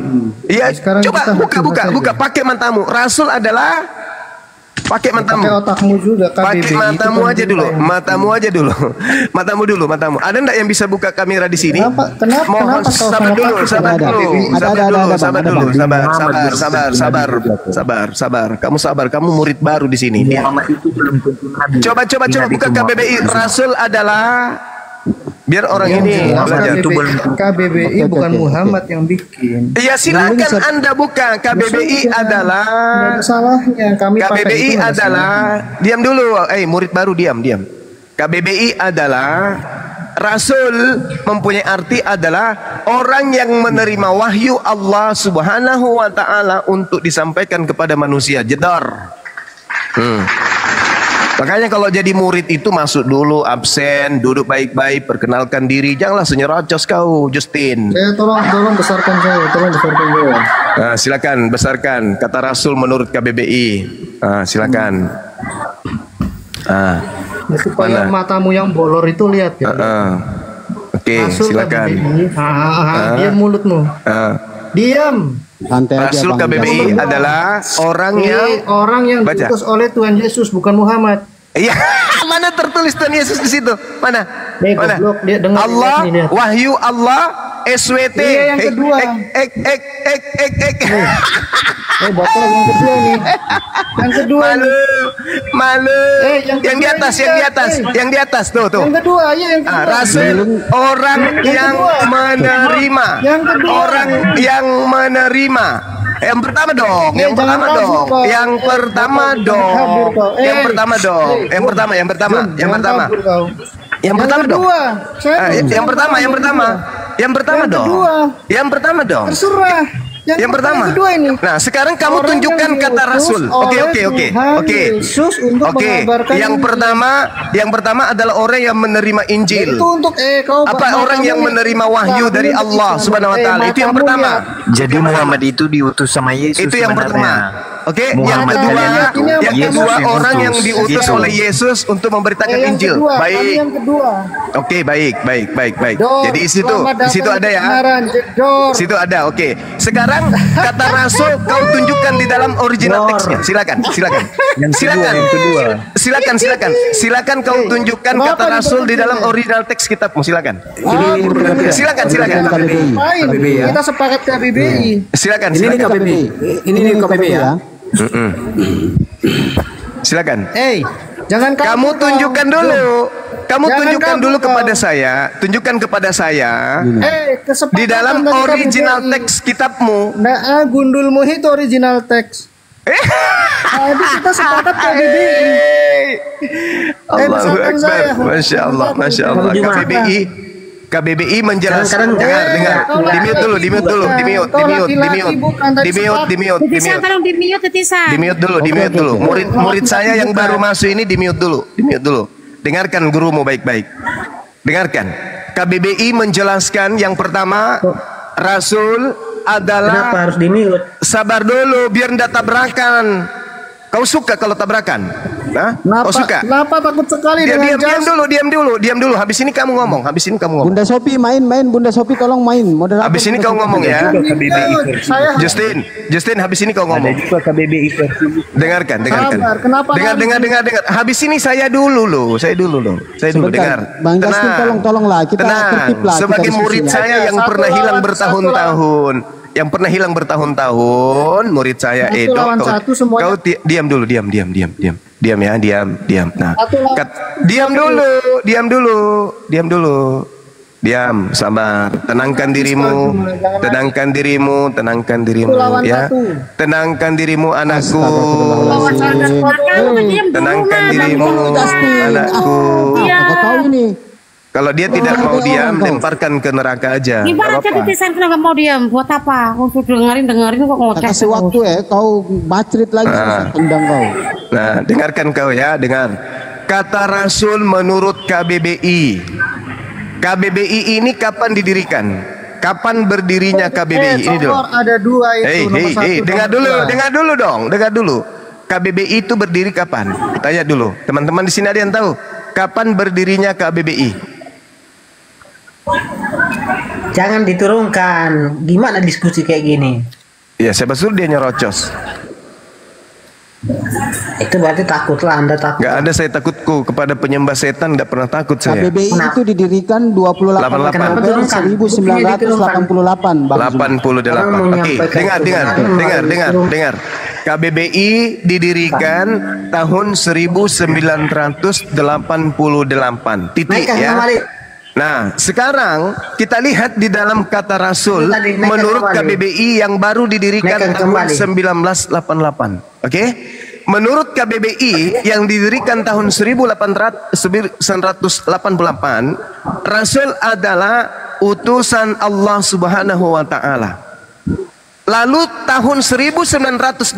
S5: Iya,
S9: Sekarang
S5: coba
S9: kita
S5: buka. Pakai matamu. Rasul adalah pakai matamu.
S9: Pakai otakmu juga. KBBI.
S5: Pakai matamu aja dulu. Matamu dulu. Ada enggak yang bisa buka kamera di sini?
S9: Kenapa?
S5: Mohon sabar. Kamu sabar. Kamu murid baru di sini. Coba buka KBBI. Rasul adalah biar orang ini belajar.
S9: KBBI bukan Muhammad yang bikin.
S5: Ya silakan Anda buka. KBBI adalah
S9: salahnya kami
S5: KBBI adalah diam dulu. Murid baru diam. KBBI adalah Rasul mempunyai arti adalah orang yang menerima wahyu Allah Subhanahu wa taala untuk disampaikan kepada manusia. Jedor. Makanya kalau jadi murid itu masuk dulu, absen, duduk baik-baik, perkenalkan diri, janganlah senyerocos kau, Justin.
S9: Tolong besarkan saya.
S5: Nah, silakan besarkan kata Rasul menurut KBBI. Silakan.
S9: Supaya matamu yang bolor itu lihat ya.
S5: Oke, silakan.
S9: Diam mulutmu. Diam.
S5: Rasul KBBI adalah orang yang
S9: diutus oleh Tuhan Yesus, bukan Muhammad.
S5: Iya, mana tertulis Tuhan Yesus di situ? Mana? Allah, wahyu Allah, SWT.
S9: Iya, yang kedua. Botol yang kedua nih. Yang kedua.
S5: Malu. Yang di atas tuh.
S9: Yang kedua, yang kedua.
S5: Rasul orang yang menerima. Orang yang menerima. Yang pertama dong. Yang pertama dong.
S9: Terserah.
S5: Yang pertama. Nah, sekarang kamu tunjukkan kata Rasul. Oke. Yang pertama adalah orang yang menerima Injil. Orang yang menerima wahyu dari Allah Subhanahu wa taala. Itu yang pertama.
S3: Jadi Muhammad itu diutus sama Yesus.
S5: Itu yang pertama. Oke, yang kedua orang yang diutus oleh Yesus untuk memberitakan Injil. Baik. Oke, baik. Jadi di situ ada ya. Situ ada. Oke. Sekarang kata Rasul kau tunjukkan di dalam original teksnya. Silakan. Silakan kau tunjukkan kata Rasul di dalam original teks kitabmu. Silakan. Silakan.
S9: Kita sepakat KBBI.
S5: Silakan.
S4: Ini KBBI ya.
S5: Silakan.
S9: Jangan
S5: kamu tunjukkan dulu. Kepada saya. Tunjukkan kepada saya. Di dalam original teks kitabmu.
S9: Nah, gundulmu itu original teks. Tadi kita sepakat KBBI.
S5: Allahu Akbar. Masya Allah. KBBI menjelaskan. Dengar. Di mute dulu. Murid saya yang baru masuk ini di mute dulu. Dengarkan gurumu baik-baik. Dengarkan. KBBI menjelaskan yang pertama, Rasul adalah.
S8: Kenapa harus di mute?
S5: Sabar dulu biar ndak tabrakan. Kau suka kalau tabrakan? Hah?
S9: Kenapa,
S5: Oh suka?
S9: kenapa takut sekali
S5: Diam,
S9: dengan
S5: diam
S9: jas?
S5: dulu. Habis ini kamu ngomong.
S4: Bunda Sophie main, Bunda Sophie tolong main. Moderator.
S5: Habis ini
S4: Bunda
S5: kau
S4: Sophie.
S5: ngomong ya.
S9: Saya
S5: Justin, habis ini kau ngomong.
S3: Ada juga KBBI versi.
S5: Dengarkan.
S9: Sabar, kenapa
S5: Dengar. Habis ini saya dulu loh. Saya dulu
S4: Sebentar,
S5: dengar.
S4: Bang Justin tolonglah kita tertib lah.
S5: Sebagai
S4: kita
S5: murid
S4: diskusinya.
S5: saya yang
S9: Satu
S5: pernah
S9: lawan
S5: hilang
S9: satu
S5: bertahun-tahun. Yang pernah hilang bertahun-tahun, murid saya
S9: Satu
S5: Edo.
S9: lawan satu semuanya.
S5: Kau diam dulu, diam. Nah,
S9: Satu lawan-
S5: diam dulu. Diam, sabar. Tenangkan dirimu
S9: lawan
S5: ya.
S9: satu.
S5: Tenangkan dirimu anakku.
S4: Astagfirullahaladzim.
S5: Tenangkan dirimu anakku.
S4: Apa tahu ini?
S5: Kalau dia tidak mau diam, lemparkan ke neraka aja.
S7: Gimana
S5: Nggak
S7: jadi
S5: apa-apa.
S7: Tisan kenapa mau diam? Buat apa? Aku sudah dengerin kok ngoceh.
S4: Kasih waktu ya, kau bacrit lagi, saya tendang kau.
S5: Nah, dengarkan kau ya, dengar. Kata Rasul menurut KBBI. KBBI ini kapan didirikan? Kapan berdirinya KBBI? Ini dulu.
S9: Ada dua itu nomor satu.
S5: Dengar dulu. KBBI itu berdiri kapan? Tanya dulu. Teman-teman di sini ada yang tahu kapan berdirinya KBBI?
S8: Jangan diturunkan. Gimana diskusi kayak gini?
S5: Ya, siapa suruh dia nyerocos?
S8: Itu berarti takutlah Anda takut.
S5: Nggak ada saya takutku kepada penyembah setan, nggak pernah takut saya.
S4: KBBI itu didirikan 28 Oktober 1988. Bang Zuma.
S5: 88. Oke, dengar. KBBI didirikan tahun 1988. Titik
S8: Naikkan
S5: ya.
S8: kembali.
S5: Nah, sekarang kita lihat di dalam kata Rasul
S8: Naikkan
S5: menurut
S8: kembali.
S5: KBBI yang baru didirikan
S8: Naikkan
S5: tahun
S8: kembali.
S5: 1988. Oke? Menurut KBBI yang didirikan tahun 1988, Rasul adalah utusan Allah Subhanahu wa taala. Lalu tahun 1988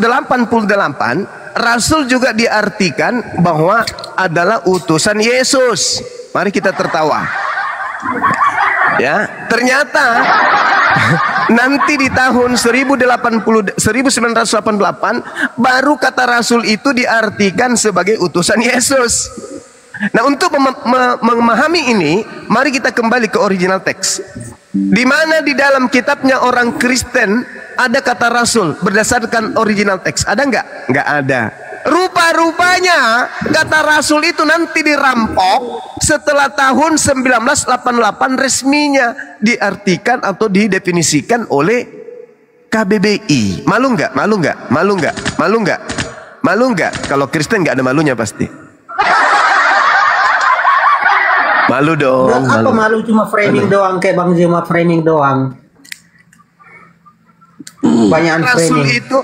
S5: Rasul juga diartikan bahwa adalah utusan Yesus. Mari kita tertawa. Ya, ternyata nanti di tahun 1988 baru kata Rasul itu diartikan sebagai utusan Yesus. Nah, untuk memahami ini, mari kita kembali ke original teks. Di mana di dalam kitabnya orang Kristen ada kata Rasul berdasarkan original teks? Ada nggak? Nggak ada. Rupa-rupanya kata Rasul itu nanti dirampok setelah tahun 1988 resminya diartikan atau didefinisikan oleh KBBI. Malu nggak? Malu nggak? Kalau Kristen nggak ada malunya pasti. Malu dong.
S8: Buat apa malu cuma framing doang kayak Bang Zuma framing doang. Banyakan
S5: Rasul
S8: framing.
S5: itu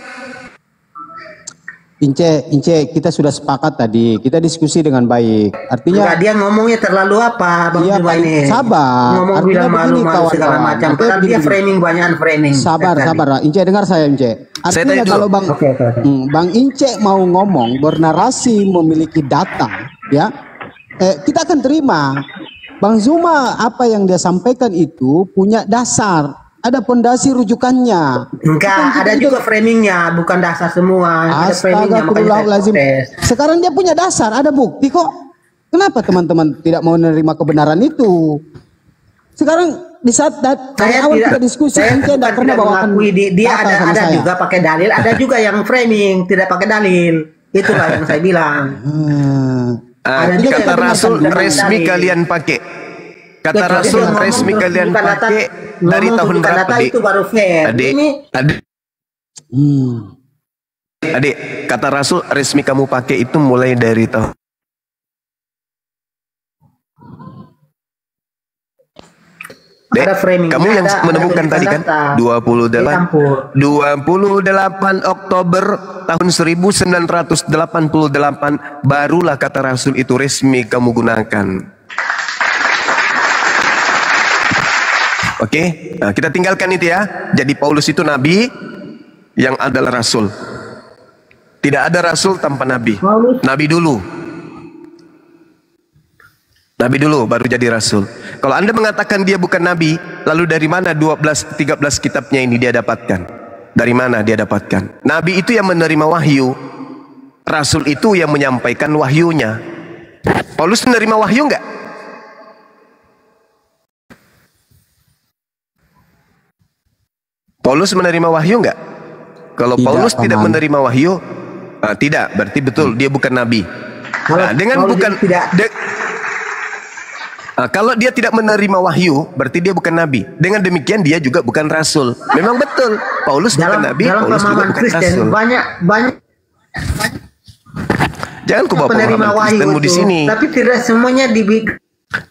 S4: Ince, kita sudah sepakat tadi. Kita diskusi dengan baik. Artinya
S8: Enggak, dia ngomongnya terlalu apa Bang
S4: Iya,
S8: Zuma
S4: Pak,
S8: ini.
S4: sabar.
S8: Ngomong
S4: Artinya
S8: bilang
S4: begini,
S8: malu-malu segala
S4: kawan-kawan.
S8: macam.
S4: Artinya
S8: Padahal dia
S4: begini.
S8: framing banyakan framing.
S4: sabar. Ince dengar saya, Ince.
S5: Saya
S4: Artinya
S5: tanya dulu.
S4: kalau Bang
S8: Oke.
S4: Bang Ince mau ngomong bernarasi memiliki data, ya, kita akan terima. Bang Zuma apa yang dia sampaikan itu punya dasar, ada pondasi rujukannya.
S8: Enggak, ada juga framingnya, bukan dasar semua. Ada framingnya, makanya saya
S4: Astagfirullahaladzim.
S8: protes.
S4: Sekarang dia punya dasar, ada bukti kok. Kenapa teman-teman tidak mau menerima kebenaran itu? Sekarang di saat dari awal kita diskusi,
S8: saya
S4: Ince tidak pernah bawakan
S8: mengakui dia
S4: data sama
S8: ada
S4: saya.
S8: juga pakai dalil, ada juga yang framing tidak pakai dalil. Itulah yang saya bilang. Ada juga
S5: kata
S8: yang
S5: Rasul
S8: dengan
S5: resmi
S8: dalil.
S5: kalian pakai. Kata
S8: Betul,
S5: Rasul
S8: dia ngomong
S5: resmi
S8: terus
S5: kalian
S8: bukan data-
S5: pakai dari
S8: ngomong
S5: tahun
S8: bukan
S5: berapa,
S8: data
S5: Dik?
S8: itu baru fair.
S5: Adik,
S8: Ini
S5: adik, kata Rasul resmi kamu pakai itu mulai dari tahun. Dek,
S8: ada framing.
S5: kamu yang
S8: ada
S5: menemukan tadi kan
S8: data.
S5: 28 Oktober tahun 1988 barulah kata Rasul itu resmi kamu gunakan. Oke, nah, kita tinggalkan itu ya. Jadi Paulus itu nabi yang adalah rasul. Tidak ada rasul tanpa nabi. Nabi dulu. Nabi dulu baru jadi rasul. Kalau Anda mengatakan dia bukan nabi, lalu dari mana 12-13 kitabnya ini dia dapatkan? Dari mana dia dapatkan? Nabi itu yang menerima wahyu. Rasul itu yang menyampaikan wahyunya. Paulus menerima wahyu enggak? Paulus menerima wahyu enggak? Kalau
S4: Tidak,
S5: Paulus tidak
S4: Paman.
S5: menerima wahyu, tidak, berarti betul dia bukan nabi. Nah, dengan
S8: kalau
S5: bukan
S8: dia tidak-
S5: kalau dia tidak menerima wahyu, berarti dia bukan nabi. Dengan demikian dia juga bukan rasul. Memang betul, Paulus bukan
S8: dalam
S5: nabi,
S8: dalam
S5: Paulus juga
S8: pemahaman
S5: bukan
S8: Kristen
S5: rasul.
S8: banyak
S5: Jangan kau bawa
S8: penerima
S5: pemahaman
S8: wahyu
S5: Kristenmu di
S8: itu,
S5: sini.
S8: tapi tidak semuanya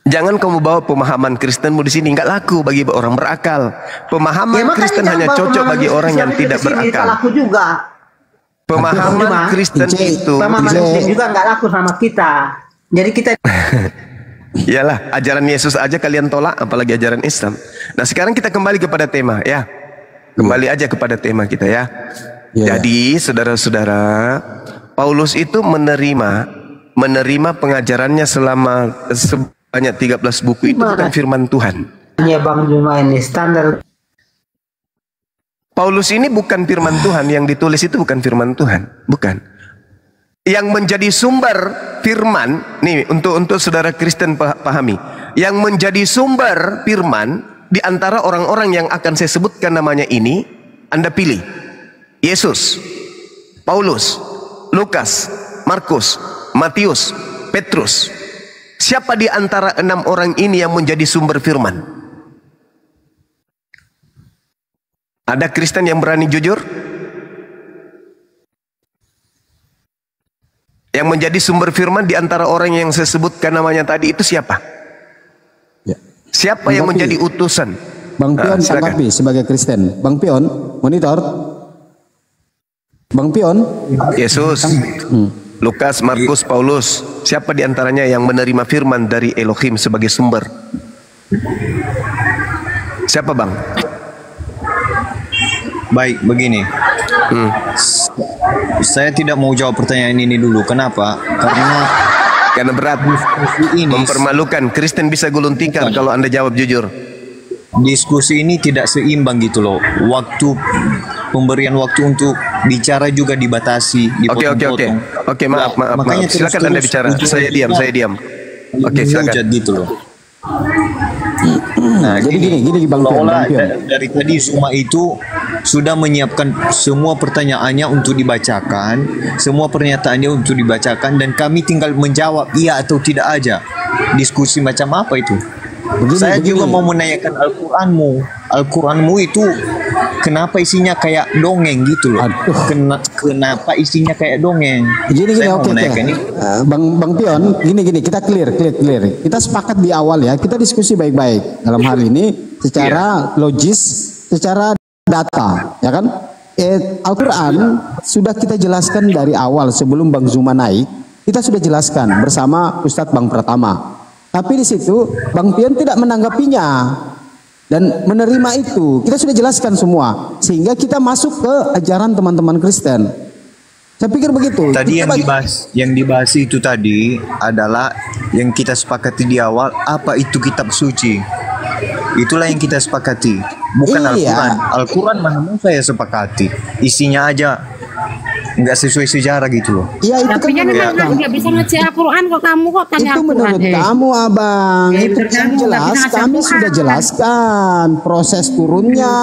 S5: Jangan kamu bawa pemahaman Kristenmu di sini, nggak laku bagi orang berakal. Pemahaman
S8: makanya
S5: Kristen
S8: jangan
S5: hanya
S8: bawa
S5: cocok
S8: pemahaman
S5: bagi orang
S8: Kristen
S5: yang
S8: itu
S5: tidak
S8: di sini,
S5: berakal.
S8: tak laku juga.
S5: Pemahaman
S8: Cuma,
S5: Kristen
S4: Ice,
S5: itu,
S8: Pemahaman
S4: Ice.
S8: Kristen juga nggak laku sama kita. Jadi kita
S5: iyalah ajaran Yesus aja kalian tolak, apalagi ajaran Islam. Nah sekarang kita kembali kepada tema ya, kembali aja kepada tema kita ya.
S4: Iya.
S5: Jadi saudara-saudara, Paulus itu menerima pengajarannya selama sebanyak 13 buku itu bukan firman Tuhan.
S8: hanya Bang Juma ini standar.
S5: Paulus ini bukan firman Tuhan, yang ditulis itu bukan firman Tuhan, bukan. Yang menjadi sumber firman, nih untuk saudara Kristen pahami, yang menjadi sumber firman di antara orang-orang yang akan saya sebutkan namanya ini, Anda pilih Yesus, Paulus, Lukas, Markus, Matius, Petrus. Siapa di antara 6 orang ini yang menjadi sumber firman? Ada Kristen yang berani jujur? Yang menjadi sumber firman di antara orang yang saya sebutkan namanya tadi itu siapa?
S4: Ya.
S5: Siapa yang
S4: Tanggapi.
S5: menjadi utusan?
S4: Bang Pion
S5: silakan.
S4: tanggapi sebagai Kristen. Bang Pion, monitor. Bang Pion,
S5: Yesus, Lukas, Markus, Paulus. Siapa di antaranya yang menerima firman dari Elohim sebagai sumber? Siapa bang?
S3: Baik, begini. Saya tidak mau jawab pertanyaan ini dulu. Kenapa?
S5: Karena berat,
S3: ini
S5: mempermalukan. Kristen bisa gulung tikar
S3: Bukan.
S5: kalau Anda jawab jujur.
S3: diskusi ini tidak seimbang gitu loh. Pemberian waktu untuk bicara juga dibatasi,
S5: Oke,
S3: dipotong-potong.
S5: Oke, maaf.
S3: Makanya
S5: Silakan Anda bicara. Saya diam. Oke, silakan.
S3: Menghujat gitu loh. Nah,
S4: jadi gini Bang Pion,
S3: seolah-olah
S4: Bang Pion.
S3: dari tadi semua itu sudah menyiapkan semua pertanyaannya untuk dibacakan, semua pernyataannya untuk dibacakan, dan kami tinggal menjawab iya atau tidak aja. Diskusi macam apa itu? Saya juga mau menanyakan Al-Quranmu itu kenapa isinya kayak dongeng gitu loh? Kenapa isinya kayak dongeng?
S4: Gini
S3: Saya mau
S4: oke.
S3: menanyakan ini.
S4: Bang Pion, gini kita clear. Kita sepakat di awal ya, kita diskusi baik-baik dalam hal ini secara logis, secara data, ya kan? Al-Quran sudah kita jelaskan dari awal sebelum Bang Zuma naik, kita sudah jelaskan bersama Ustadz Bang Pratama. Tapi di situ Bang Pion tidak menanggapinya dan menerima itu. Kita sudah jelaskan semua sehingga kita masuk ke ajaran teman-teman Kristen. Saya pikir begitu.
S3: Tadi
S4: Kita
S3: yang dibahas itu tadi adalah yang kita sepakati di awal, apa itu kitab suci. Itulah yang kita sepakati, bukan
S4: Iya.
S3: Al-Quran. Al-Quran mana mau saya sepakati, isinya aja nggak sesuai sejarah gitu loh.
S4: Ya itu
S7: Tapi kan memang nggak bisa ngecek Al-Quran kok kamu kok tanya
S4: itu
S7: Al-Quran.
S4: menurut kamu abang,
S7: Ya,
S4: itu
S7: menurut
S4: kan
S7: kamu,
S4: jelas
S7: nggak bisa ngecek
S4: kami
S7: Al-Quran.
S4: sudah jelaskan proses turunnya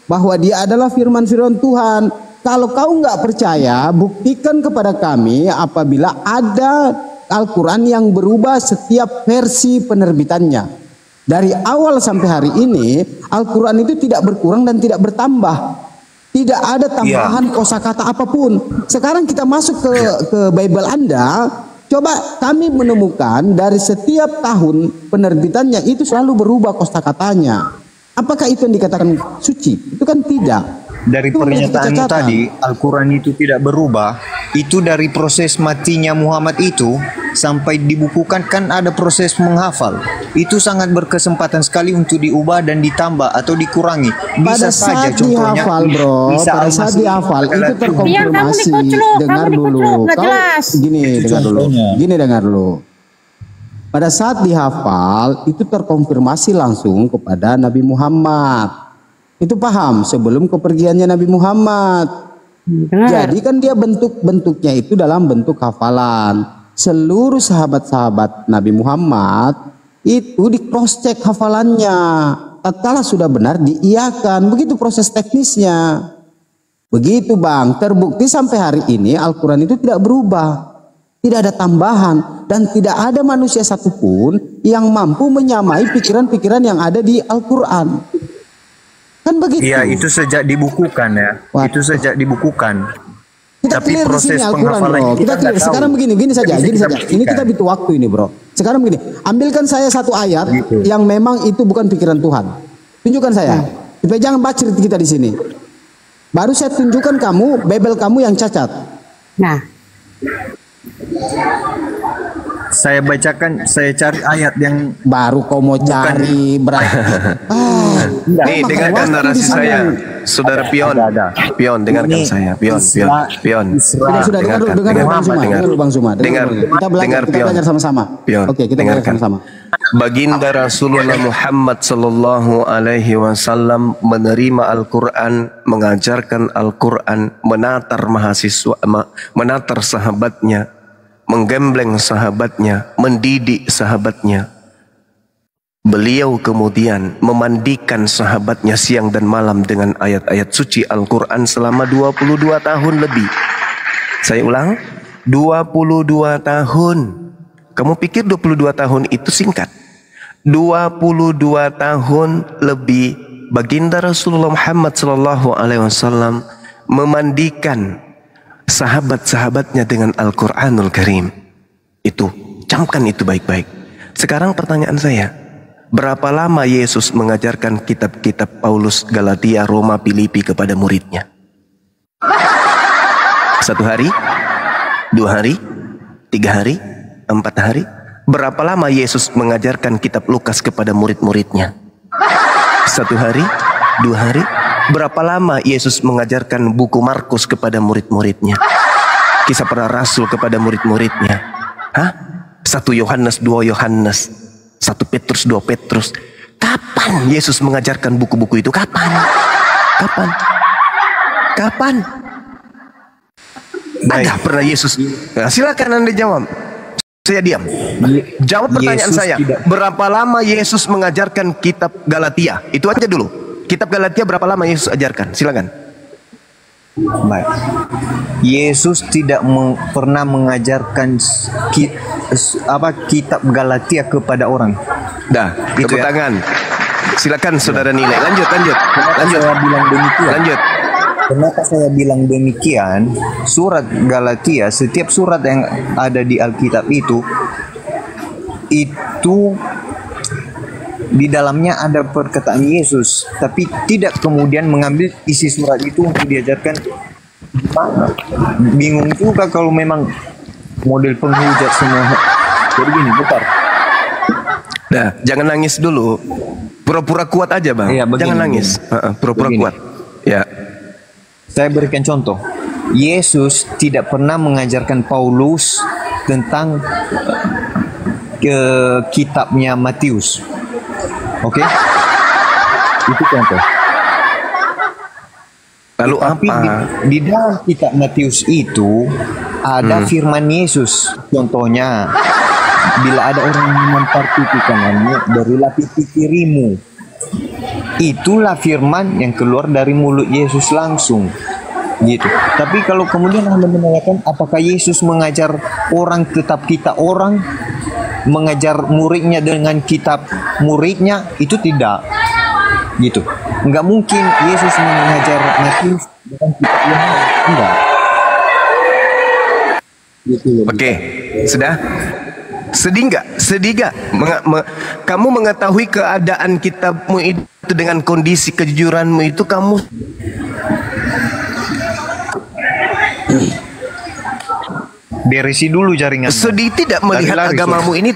S4: bahwa dia adalah firman-firman Tuhan. Kalau kau nggak percaya, buktikan kepada kami apabila ada Al-Quran yang berubah setiap versi penerbitannya. Dari awal sampai hari ini Al-Quran itu tidak berkurang dan tidak bertambah. Tidak ada tambahan kosakata apapun. Sekarang kita masuk ke Bible Anda. Coba kami menemukan dari setiap tahun penerbitannya itu selalu berubah kosakatanya. Apakah itu yang dikatakan suci? Itu kan tidak.
S3: Dari
S4: Itu menjadi
S3: pernyataan
S4: kecacatan.
S3: tadi, Al-Quran itu tidak berubah. Itu dari proses matinya Muhammad itu sampai dibukukan kan ada proses menghafal. Itu sangat berkesempatan sekali untuk diubah dan ditambah atau dikurangi.
S4: Pada
S3: Bisa saja
S4: saat
S3: contohnya.
S4: dihafal bro,
S3: bisa
S4: pada saat
S3: Al-Masih
S4: dihafal itu
S3: adalah
S4: terkonfirmasi.
S7: Kamu dikucluk,
S4: Dengar
S7: kamu
S4: dulu,
S7: dikucluk, nggak
S4: kau
S7: jelas.
S4: gini
S3: Itu
S4: dengar dulu,
S3: contohnya.
S4: gini dengar dulu. Pada saat dihafal itu terkonfirmasi langsung kepada Nabi Muhammad. Itu paham sebelum kepergiannya Nabi Muhammad.
S7: Benar.
S4: Jadi kan dia bentuknya itu dalam bentuk hafalan. Seluruh sahabat-sahabat Nabi Muhammad itu di cross check hafalannya. Tatkala sudah benar diiyakan. Begitu proses teknisnya. Begitu Bang, terbukti sampai hari ini Al-Quran itu tidak berubah. Tidak ada tambahan. Dan tidak ada manusia satupun yang mampu menyamai pikiran-pikiran yang ada di Al-Quran. Kan begitu.
S3: Iya, itu sejak dibukukan ya.
S4: Wah.
S3: Itu sejak dibukukan.
S4: Kita
S3: Tapi
S4: clear di
S3: proses
S4: sini Al-Quran
S3: penghafalan
S4: bro. Kita
S3: kita
S4: clear.
S3: nggak
S4: Sekarang
S3: tahu.
S4: begini saja.
S3: Bisa
S4: Gini
S3: kita
S4: saja. Ini
S3: buktikan.
S4: kita butuh waktu ini bro. Sekarang begini. Ambilkan saya satu ayat
S3: Gitu.
S4: yang memang itu bukan pikiran Tuhan. Tunjukkan saya. Supaya jangan baca kita di sini. Baru saya tunjukkan kamu, bebel kamu yang cacat.
S7: Nah,
S3: Saya bacakan, saya cari ayat yang
S4: Baru kau mau cari berarti.
S5: Nih, dengarkan narasi saya, Saudara Pion. Pion, dengarkan
S3: Ini
S5: saya. Pion.
S4: Sudah dengar dulu Bang Suma. Dengar dulu Bang Suma.
S5: Dengar,
S4: Kita
S5: dengar, Pion.
S4: belajar sama-sama.
S5: Pion,
S4: Oke, kita belajar
S5: dengarkan.
S4: sama-sama.
S5: Baginda Rasulullah Muhammad sallallahu alaihi wasallam menerima Al-Quran, mengajarkan Al-Quran, menatar mahasiswa, menatar sahabatnya, menggembleng sahabatnya, mendidik sahabatnya. Beliau kemudian memandikan sahabatnya siang dan malam dengan ayat-ayat suci Al-Quran selama 22 tahun lebih. Saya ulang, 22 tahun. Kamu pikir 22 tahun itu singkat? 22 tahun lebih baginda Rasulullah Muhammad sallallahu alaihi wasallam memandikan sahabat-sahabatnya dengan Al-Quranul Karim. Itu, camkan itu baik-baik. Sekarang pertanyaan saya, berapa lama Yesus mengajarkan kitab-kitab Paulus, Galatia, Roma, Filipi kepada muridnya? 1 hari? 2 hari? 3 hari? 4 hari? Berapa lama Yesus mengajarkan kitab Lukas kepada murid-muridnya? 1 hari? 2 hari? Berapa lama Yesus mengajarkan buku Markus kepada murid-muridnya? Kisah para Rasul kepada murid-muridnya? Hah? 1 Yohanes, 2 Yohanes, 1 Petrus, 2 Petrus. Kapan Yesus mengajarkan buku-buku itu? Kapan? Ada pernah Yesus? Nah, silakan Anda jawab. Saya diam. Jawab pertanyaan
S3: Yesus
S5: saya.
S3: tidak-
S5: Berapa lama Yesus mengajarkan kitab Galatia? Itu aja dulu. Kitab Galatia berapa lama Yesus ajarkan? Silakan.
S3: Baik. Yesus tidak pernah mengajarkan kitab Galatia kepada orang.
S5: Dah,
S3: Itu
S5: tepuk
S3: ya.
S5: tangan. Silakan saudara nilai. Lanjut.
S3: Kenapa saya bilang demikian?
S5: Lanjut.
S3: Kenapa saya bilang demikian? Surat Galatia, setiap surat yang ada di Alkitab itu di dalamnya ada perkataan Yesus, tapi tidak kemudian mengambil isi surat itu untuk diajarkan. Bingung juga kalau memang model penghujat semua. Jadi gini, bentar.
S5: Dah, jangan nangis dulu. Pura-pura kuat aja, Bang.
S3: Iya, begini,
S5: Jangan nangis. Pura-pura
S3: Begini.
S5: kuat. Ya.
S3: Saya berikan contoh. Yesus tidak pernah mengajarkan Paulus tentang kitabnya Matius. Oke? Itu contoh.
S5: Lalu
S3: Tapi
S5: apa?
S3: di dalam kitab Matius itu ada firman Yesus. Contohnya, bila ada orang yang menampar pipi kananmu, berilah pipi kirimu. Itulah firman yang keluar dari mulut Yesus langsung. Gitu. Tapi kalau kemudian Anda menanyakan apakah Yesus mengajar orang tetap kita orang, mengajar muridnya dengan kitab muridnya, itu tidak. Gitu. Enggak mungkin Yesus mengajar Matius dengan kitab yang lain. Enggak. Gitu.
S5: Oke, sudah? Sedih nggak? Kamu mengetahui keadaan kitabmu itu dengan kondisi kejujuranmu itu kamu
S3: Berisi dulu jaringan.
S5: sedih tidak melihat
S3: Lari-lari,
S5: agamamu ini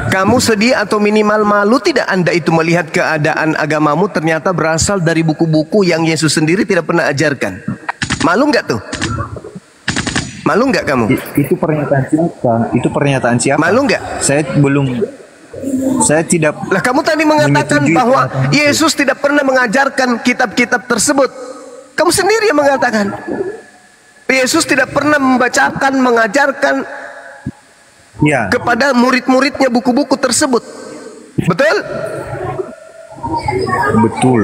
S5: kamu sedih atau minimal malu tidak Anda itu melihat keadaan agamamu ternyata berasal dari buku-buku yang Yesus sendiri tidak pernah ajarkan? Malu nggak tuh? Malu nggak kamu?
S3: Itu pernyataan siapa? Itu pernyataan siapa?
S5: Malu nggak?
S3: Saya tidak.
S5: Lah kamu tadi mengatakan
S3: menyetujui
S5: bahwa
S3: pernyataan itu.
S5: Yesus tidak pernah mengajarkan kitab-kitab tersebut. Kamu sendiri yang mengatakan. Yesus tidak pernah membacakan, mengajarkan
S3: Ya.
S5: kepada murid-muridnya buku-buku tersebut. Betul?
S3: Betul.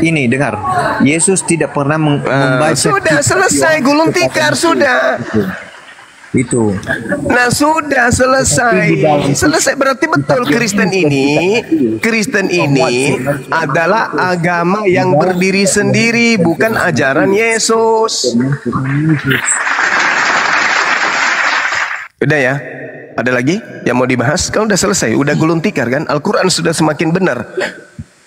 S3: Ini dengar. Yesus tidak pernah membaca.
S5: Sudah selesai, gulung tikar sudah.
S3: Itu.
S5: Nah sudah selesai. Selesai berarti betul Kristen ini adalah agama yang berdiri sendiri, bukan ajaran Yesus. Udah ya? Ada lagi yang mau dibahas? Kalau udah selesai, udah gulung tikar kan? Al-Quran sudah semakin benar.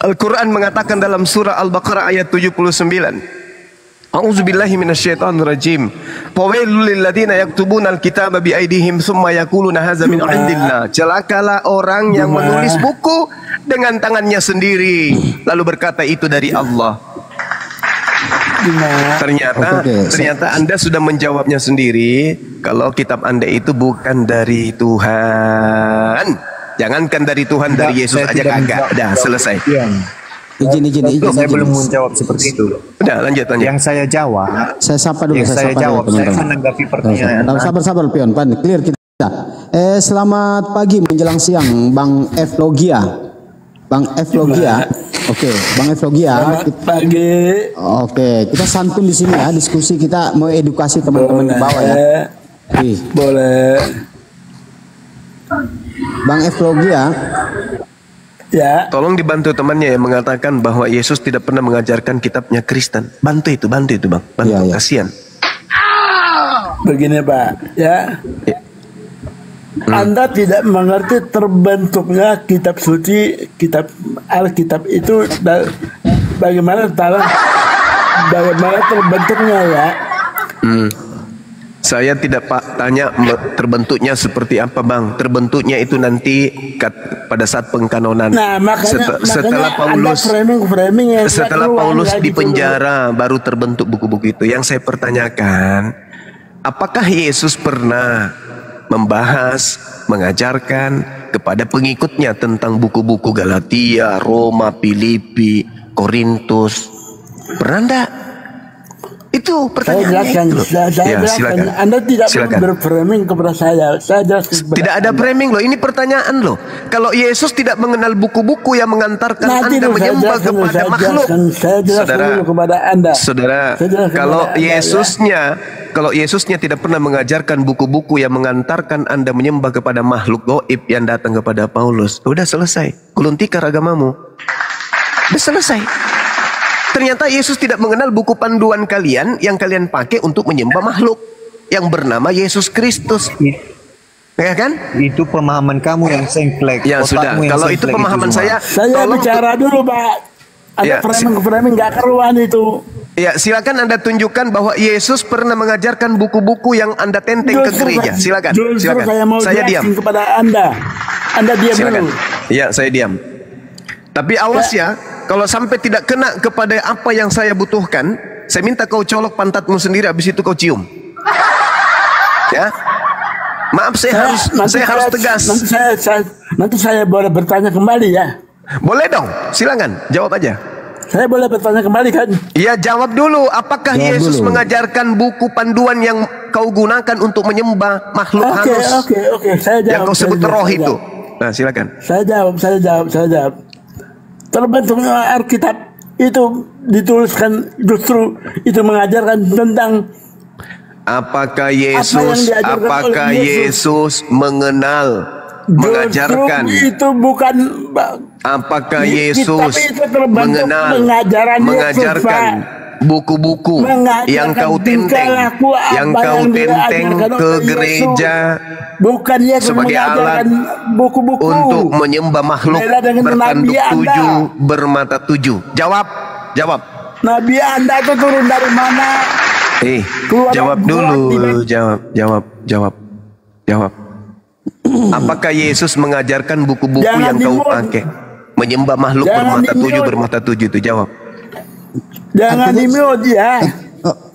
S5: Al-Quran mengatakan dalam surah Al-Baqarah ayat 79. A'udzubillahi minasyaitonirrajim. Fawailul lil ladzina yaktubuna al-kitaba bi aydihim tsumma yaquluna hadza min 'indillah. Celakalah orang yang menulis buku dengan tangannya sendiri lalu berkata itu dari Allah. Ternyata Anda sudah menjawabnya sendiri kalau kitab Anda itu bukan dari Tuhan. Jangankan dari Tuhan, dari Yesus aja kagak. Udah selesai.
S4: Izin.
S3: Saya belum menjawab seperti itu.
S5: Udah lanjut.
S3: Yang saya jawab,
S4: saya sapa dulu.
S3: saya menanggapi pertanyaan.
S4: Sabar Pion, clear kita. Selamat pagi menjelang siang, Bang F Logia. Oke, Bang F Logia.
S10: Pagi.
S4: Oke, kita santun di sini ya, diskusi kita mau edukasi teman-teman di bawah ya.
S10: Boleh.
S4: Bang F Logia.
S10: Ya.
S5: Tolong dibantu temannya yang mengatakan bahwa Yesus tidak pernah mengajarkan kitabnya Kristen. Bantu itu Bang. Bantu, kasihan.
S10: Begini Pak, ya. Anda tidak mengerti terbentuknya kitab suci, kitab Alkitab itu bagaimana terbentuknya ya.
S5: Saya tidak tanya terbentuknya seperti apa Bang. Terbentuknya itu nanti pada saat pengkanonan.
S10: Nah,
S5: setelah Paulus di penjara baru terbentuk buku-buku itu. Yang saya pertanyakan, apakah Yesus pernah membahas, mengajarkan kepada pengikutnya tentang buku-buku Galatia, Roma, Filipi, Korintus? Pernah enggak? Itu pertanyaan.
S10: Saya jelaskan. Anda tidak berframing kepada saya.
S5: Tidak ada framing loh. Ini pertanyaan loh. Kalau Yesus tidak mengenal buku-buku yang mengantarkan Anda menyembah kepada makhluk. Saudara, kalau Yesusnya tidak pernah mengajarkan buku-buku yang mengantarkan Anda menyembah kepada makhluk gaib yang datang kepada Paulus, udah selesai. Gulung tikar agamamu. Udah selesai. Ternyata Yesus tidak mengenal buku panduan kalian yang kalian pakai untuk menyembah makhluk yang bernama Yesus Kristus. Ya kan?
S3: Itu pemahaman kamu yang sengklek.
S5: Ya sudah, kalau itu pemahaman saya
S10: bicara dulu Pak. Ada framing nggak keruan itu.
S5: Ya, silakan Anda tunjukkan bahwa Yesus pernah mengajarkan buku-buku yang Anda tenteng ke gereja. Silakan. Saya diam.
S10: Kepada Anda diam dulu.
S5: Ya, saya diam. Tapi awas ya, kalau sampai tidak kena kepada apa yang saya butuhkan, saya minta kau colok pantatmu sendiri, habis itu kau cium. Ya, maaf saya harus tegas.
S10: Nanti saya boleh bertanya kembali ya.
S5: Boleh dong, silakan jawab aja.
S10: Saya boleh bertanya kembali kan?
S5: Iya, jawab dulu. Apakah Yesus mengajarkan buku panduan yang kau gunakan untuk menyembah makhluk halus?
S10: Oke, saya jawab.
S5: Yang kau sebut roh itu. Nah, silakan.
S10: Saya jawab. Terbentuknya Alkitab itu dituliskan justru itu mengajarkan tentang
S5: apakah Yesus mengenal, mengajarkan
S10: itu bukan
S5: apakah Yesus mengajarkan buku-buku yang kau tenteng ke gereja sebagai alat
S10: buku-buku
S5: untuk menyembah makhluk bertanduk 7 bermata 7. Jawab.
S10: Nabi Anda itu turun dari mana?
S5: Jawab dulu. Jawab. Apakah Yesus mengajarkan buku-buku yang kau pakai menyembah makhluk bermata 7 itu? Jawab.
S10: Jangan di-mute ya.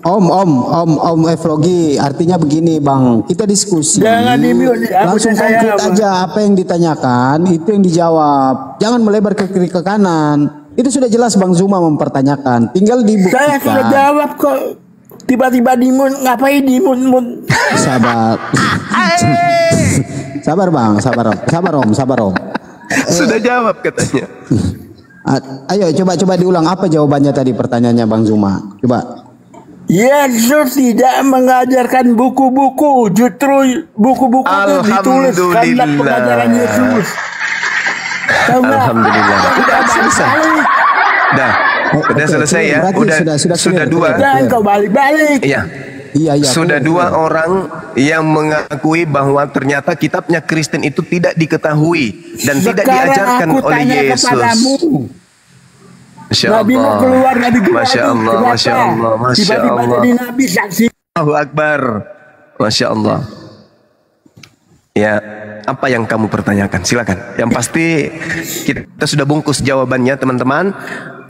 S4: Om Efrogi, artinya begini Bang, kita diskusi.
S10: Jangan di-mute ya.
S4: Langsung konkret aja apa yang ditanyakan, itu yang dijawab. Jangan melebar ke kiri ke kanan. Itu sudah jelas Bang Zuma mempertanyakan. Tinggal dibuktikan.
S10: Saya sudah jawab kok. Tiba-tiba dimun, ngapain dimun?
S4: Sabar. Sabar Bang, sabar Om.
S5: Sudah jawab katanya.
S4: Ayo coba diulang apa jawabannya tadi pertanyaannya Bang Zuma. Coba.
S10: Yesus tidak mengajarkan buku-buku, justru buku-buku itu ditulis karena pengajaran Yesus.
S5: Alhamdulillah. Udah selesai. Udah selesai ya. Sudah dua.
S10: Dan kau balik-balik.
S5: Iya. Sudah dua orang yang mengakui bahwa ternyata kitabnya Kristen itu tidak diketahui dan tidak diajarkan oleh Yesus. Masya Allah. Masya Allah. Masya Allah. Masya Allah. Allahu Akbar. Masya Allah. Ya, apa yang kamu pertanyakan? Silakan. Yang pasti kita sudah bungkus jawabannya, teman-teman.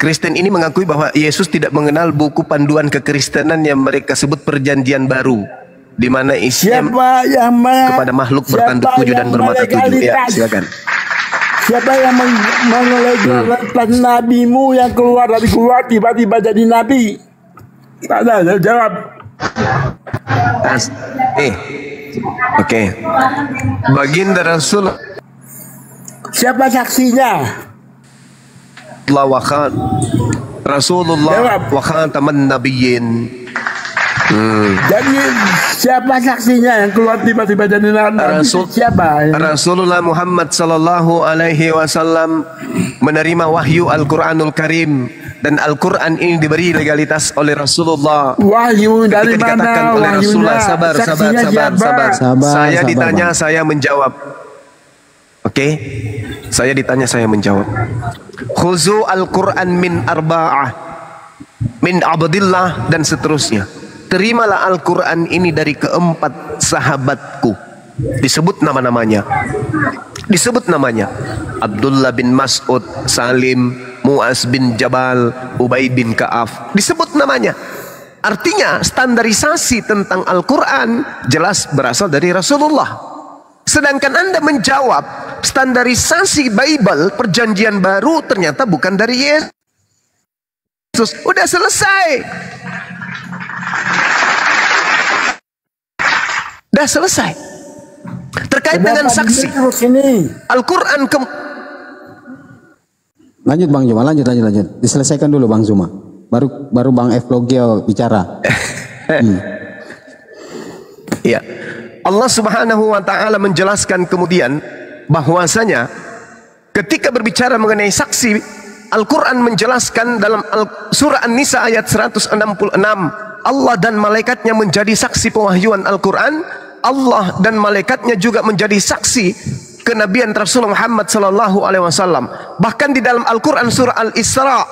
S5: Kristen ini mengakui bahwa Yesus tidak mengenal buku panduan kekristenan yang mereka sebut Perjanjian Baru, di mana isinya kepada makhluk bertanduk 7 dan bermata 7. Ya, silakan.
S10: Siapa yang mengelegalkan nabimu yang keluar dari gua tiba-tiba jadi nabi? Ada jawab.
S5: Oke. Baginda Rasul.
S10: Siapa saksinya?
S5: Rasulullah wa khataman nabiyyin.
S10: Jadi siapa saksinya yang keluar tiba-tiba jadi nabi? Siapa?
S5: Rasulullah Muhammad sallallahu alaihi wasallam menerima wahyu Al-Qur'anul Karim, dan Al-Qur'an ini diberi legalitas oleh Rasulullah.
S10: Wahyu dari mana?
S5: Oleh Rasulullah. Sabar. Saya ditanya, saya menjawab. Oke? Saya ditanya, saya menjawab. Khuzu Al-Qur'an min arba'ah, min abdillah, dan seterusnya. Terimalah Al-Quran ini dari keempat sahabatku. Disebut nama-namanya. Abdullah bin Mas'ud, Salim, Mu'az bin Jabal, Ubay bin Ka'af. Disebut namanya. Artinya standarisasi tentang Al-Quran jelas berasal dari Rasulullah. Sedangkan Anda menjawab standarisasi Bible Perjanjian Baru ternyata bukan dari Yesus. Udah selesai. Dah selesai. Terkait dengan saksi Al-Quran
S4: Lanjut Bang Zuma, lanjut. Diselesaikan dulu Bang Zuma. Baru Bang Evlogio bicara.
S5: Iya. Allah Subhanahu wa taala menjelaskan kemudian bahwasanya ketika berbicara mengenai saksi, Al-Quran menjelaskan dalam surah An-Nisa ayat 166, Allah dan malaikatnya menjadi saksi pewahyuan Al-Quran. Allah dan malaikatnya juga menjadi saksi kenabian Rasulullah Muhammad sallallahu alaihi wasallam. Bahkan di dalam Al-Quran surah Al-Isra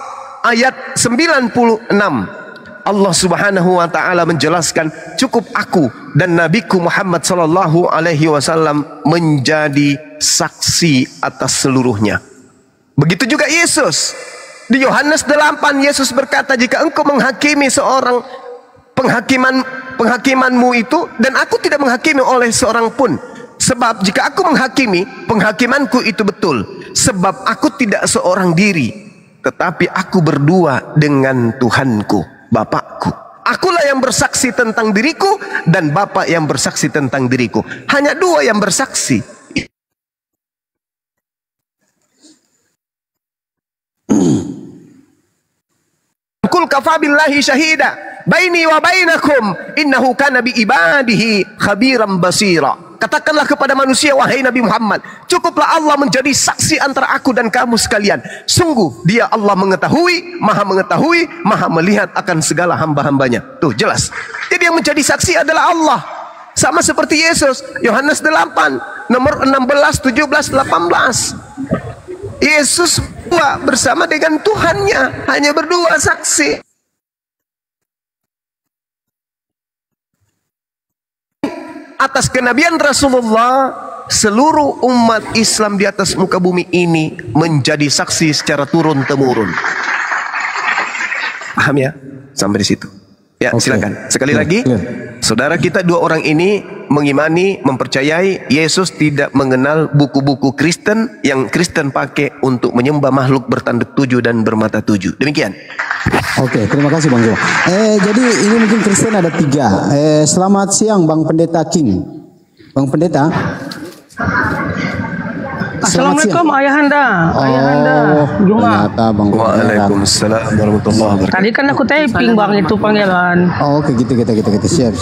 S5: ayat 96, Allah Subhanahu wa taala menjelaskan cukup aku dan nabiku Muhammad sallallahu alaihi wasallam menjadi saksi atas seluruhnya. Begitu juga Yesus. Di Yohanes 8 Yesus berkata, jika engkau menghakimi seorang penghakimanmu itu, dan aku tidak menghakimi oleh seorang pun. Sebab jika aku menghakimi, penghakimanku itu betul. Sebab aku tidak seorang diri, tetapi aku berdua dengan Tuhanku, Bapakku. Akulah yang bersaksi tentang diriku, dan Bapa yang bersaksi tentang diriku. Hanya dua yang bersaksi. Kul kafa billahi syahida baini wa bainakum innahu kana bi ibadihi khabiran basira. Katakanlah kepada manusia, wahai Nabi Muhammad, cukuplah Allah menjadi saksi antara aku dan kamu sekalian. Sungguh dia Allah mengetahui, maha melihat akan segala hamba-hambanya. Tuh jelas. Jadi yang menjadi saksi adalah Allah. Sama seperti Yesus, Yohanes 8 nomor 16, 17, 18. Yesus bersama dengan Tuhannya, hanya berdua saksi. Atas kenabian Rasulullah, seluruh umat Islam di atas muka bumi ini menjadi saksi secara turun-temurun. Paham ya? Sampai di situ. Ya, silakan. Sekali lagi, saudara kita dua orang ini mengimani, mempercayai Yesus tidak mengenal buku-buku Kristen yang Kristen pakai untuk menyembah makhluk bertanduk 7 dan bermata 7. Demikian.
S4: Oke, terima kasih Bang Jo. Jadi ini mungkin Kristen ada 3. Selamat siang Bang Pendeta King. Bang Pendeta.
S11: Assalamualaikum Ayahanda. Ayahanda Juma.
S5: Waalaikumsalam warahmatullahi wabarakatuh.
S11: Tadi kan aku typing Bang itu panggilan.
S4: Oh, oke gitu. Siap.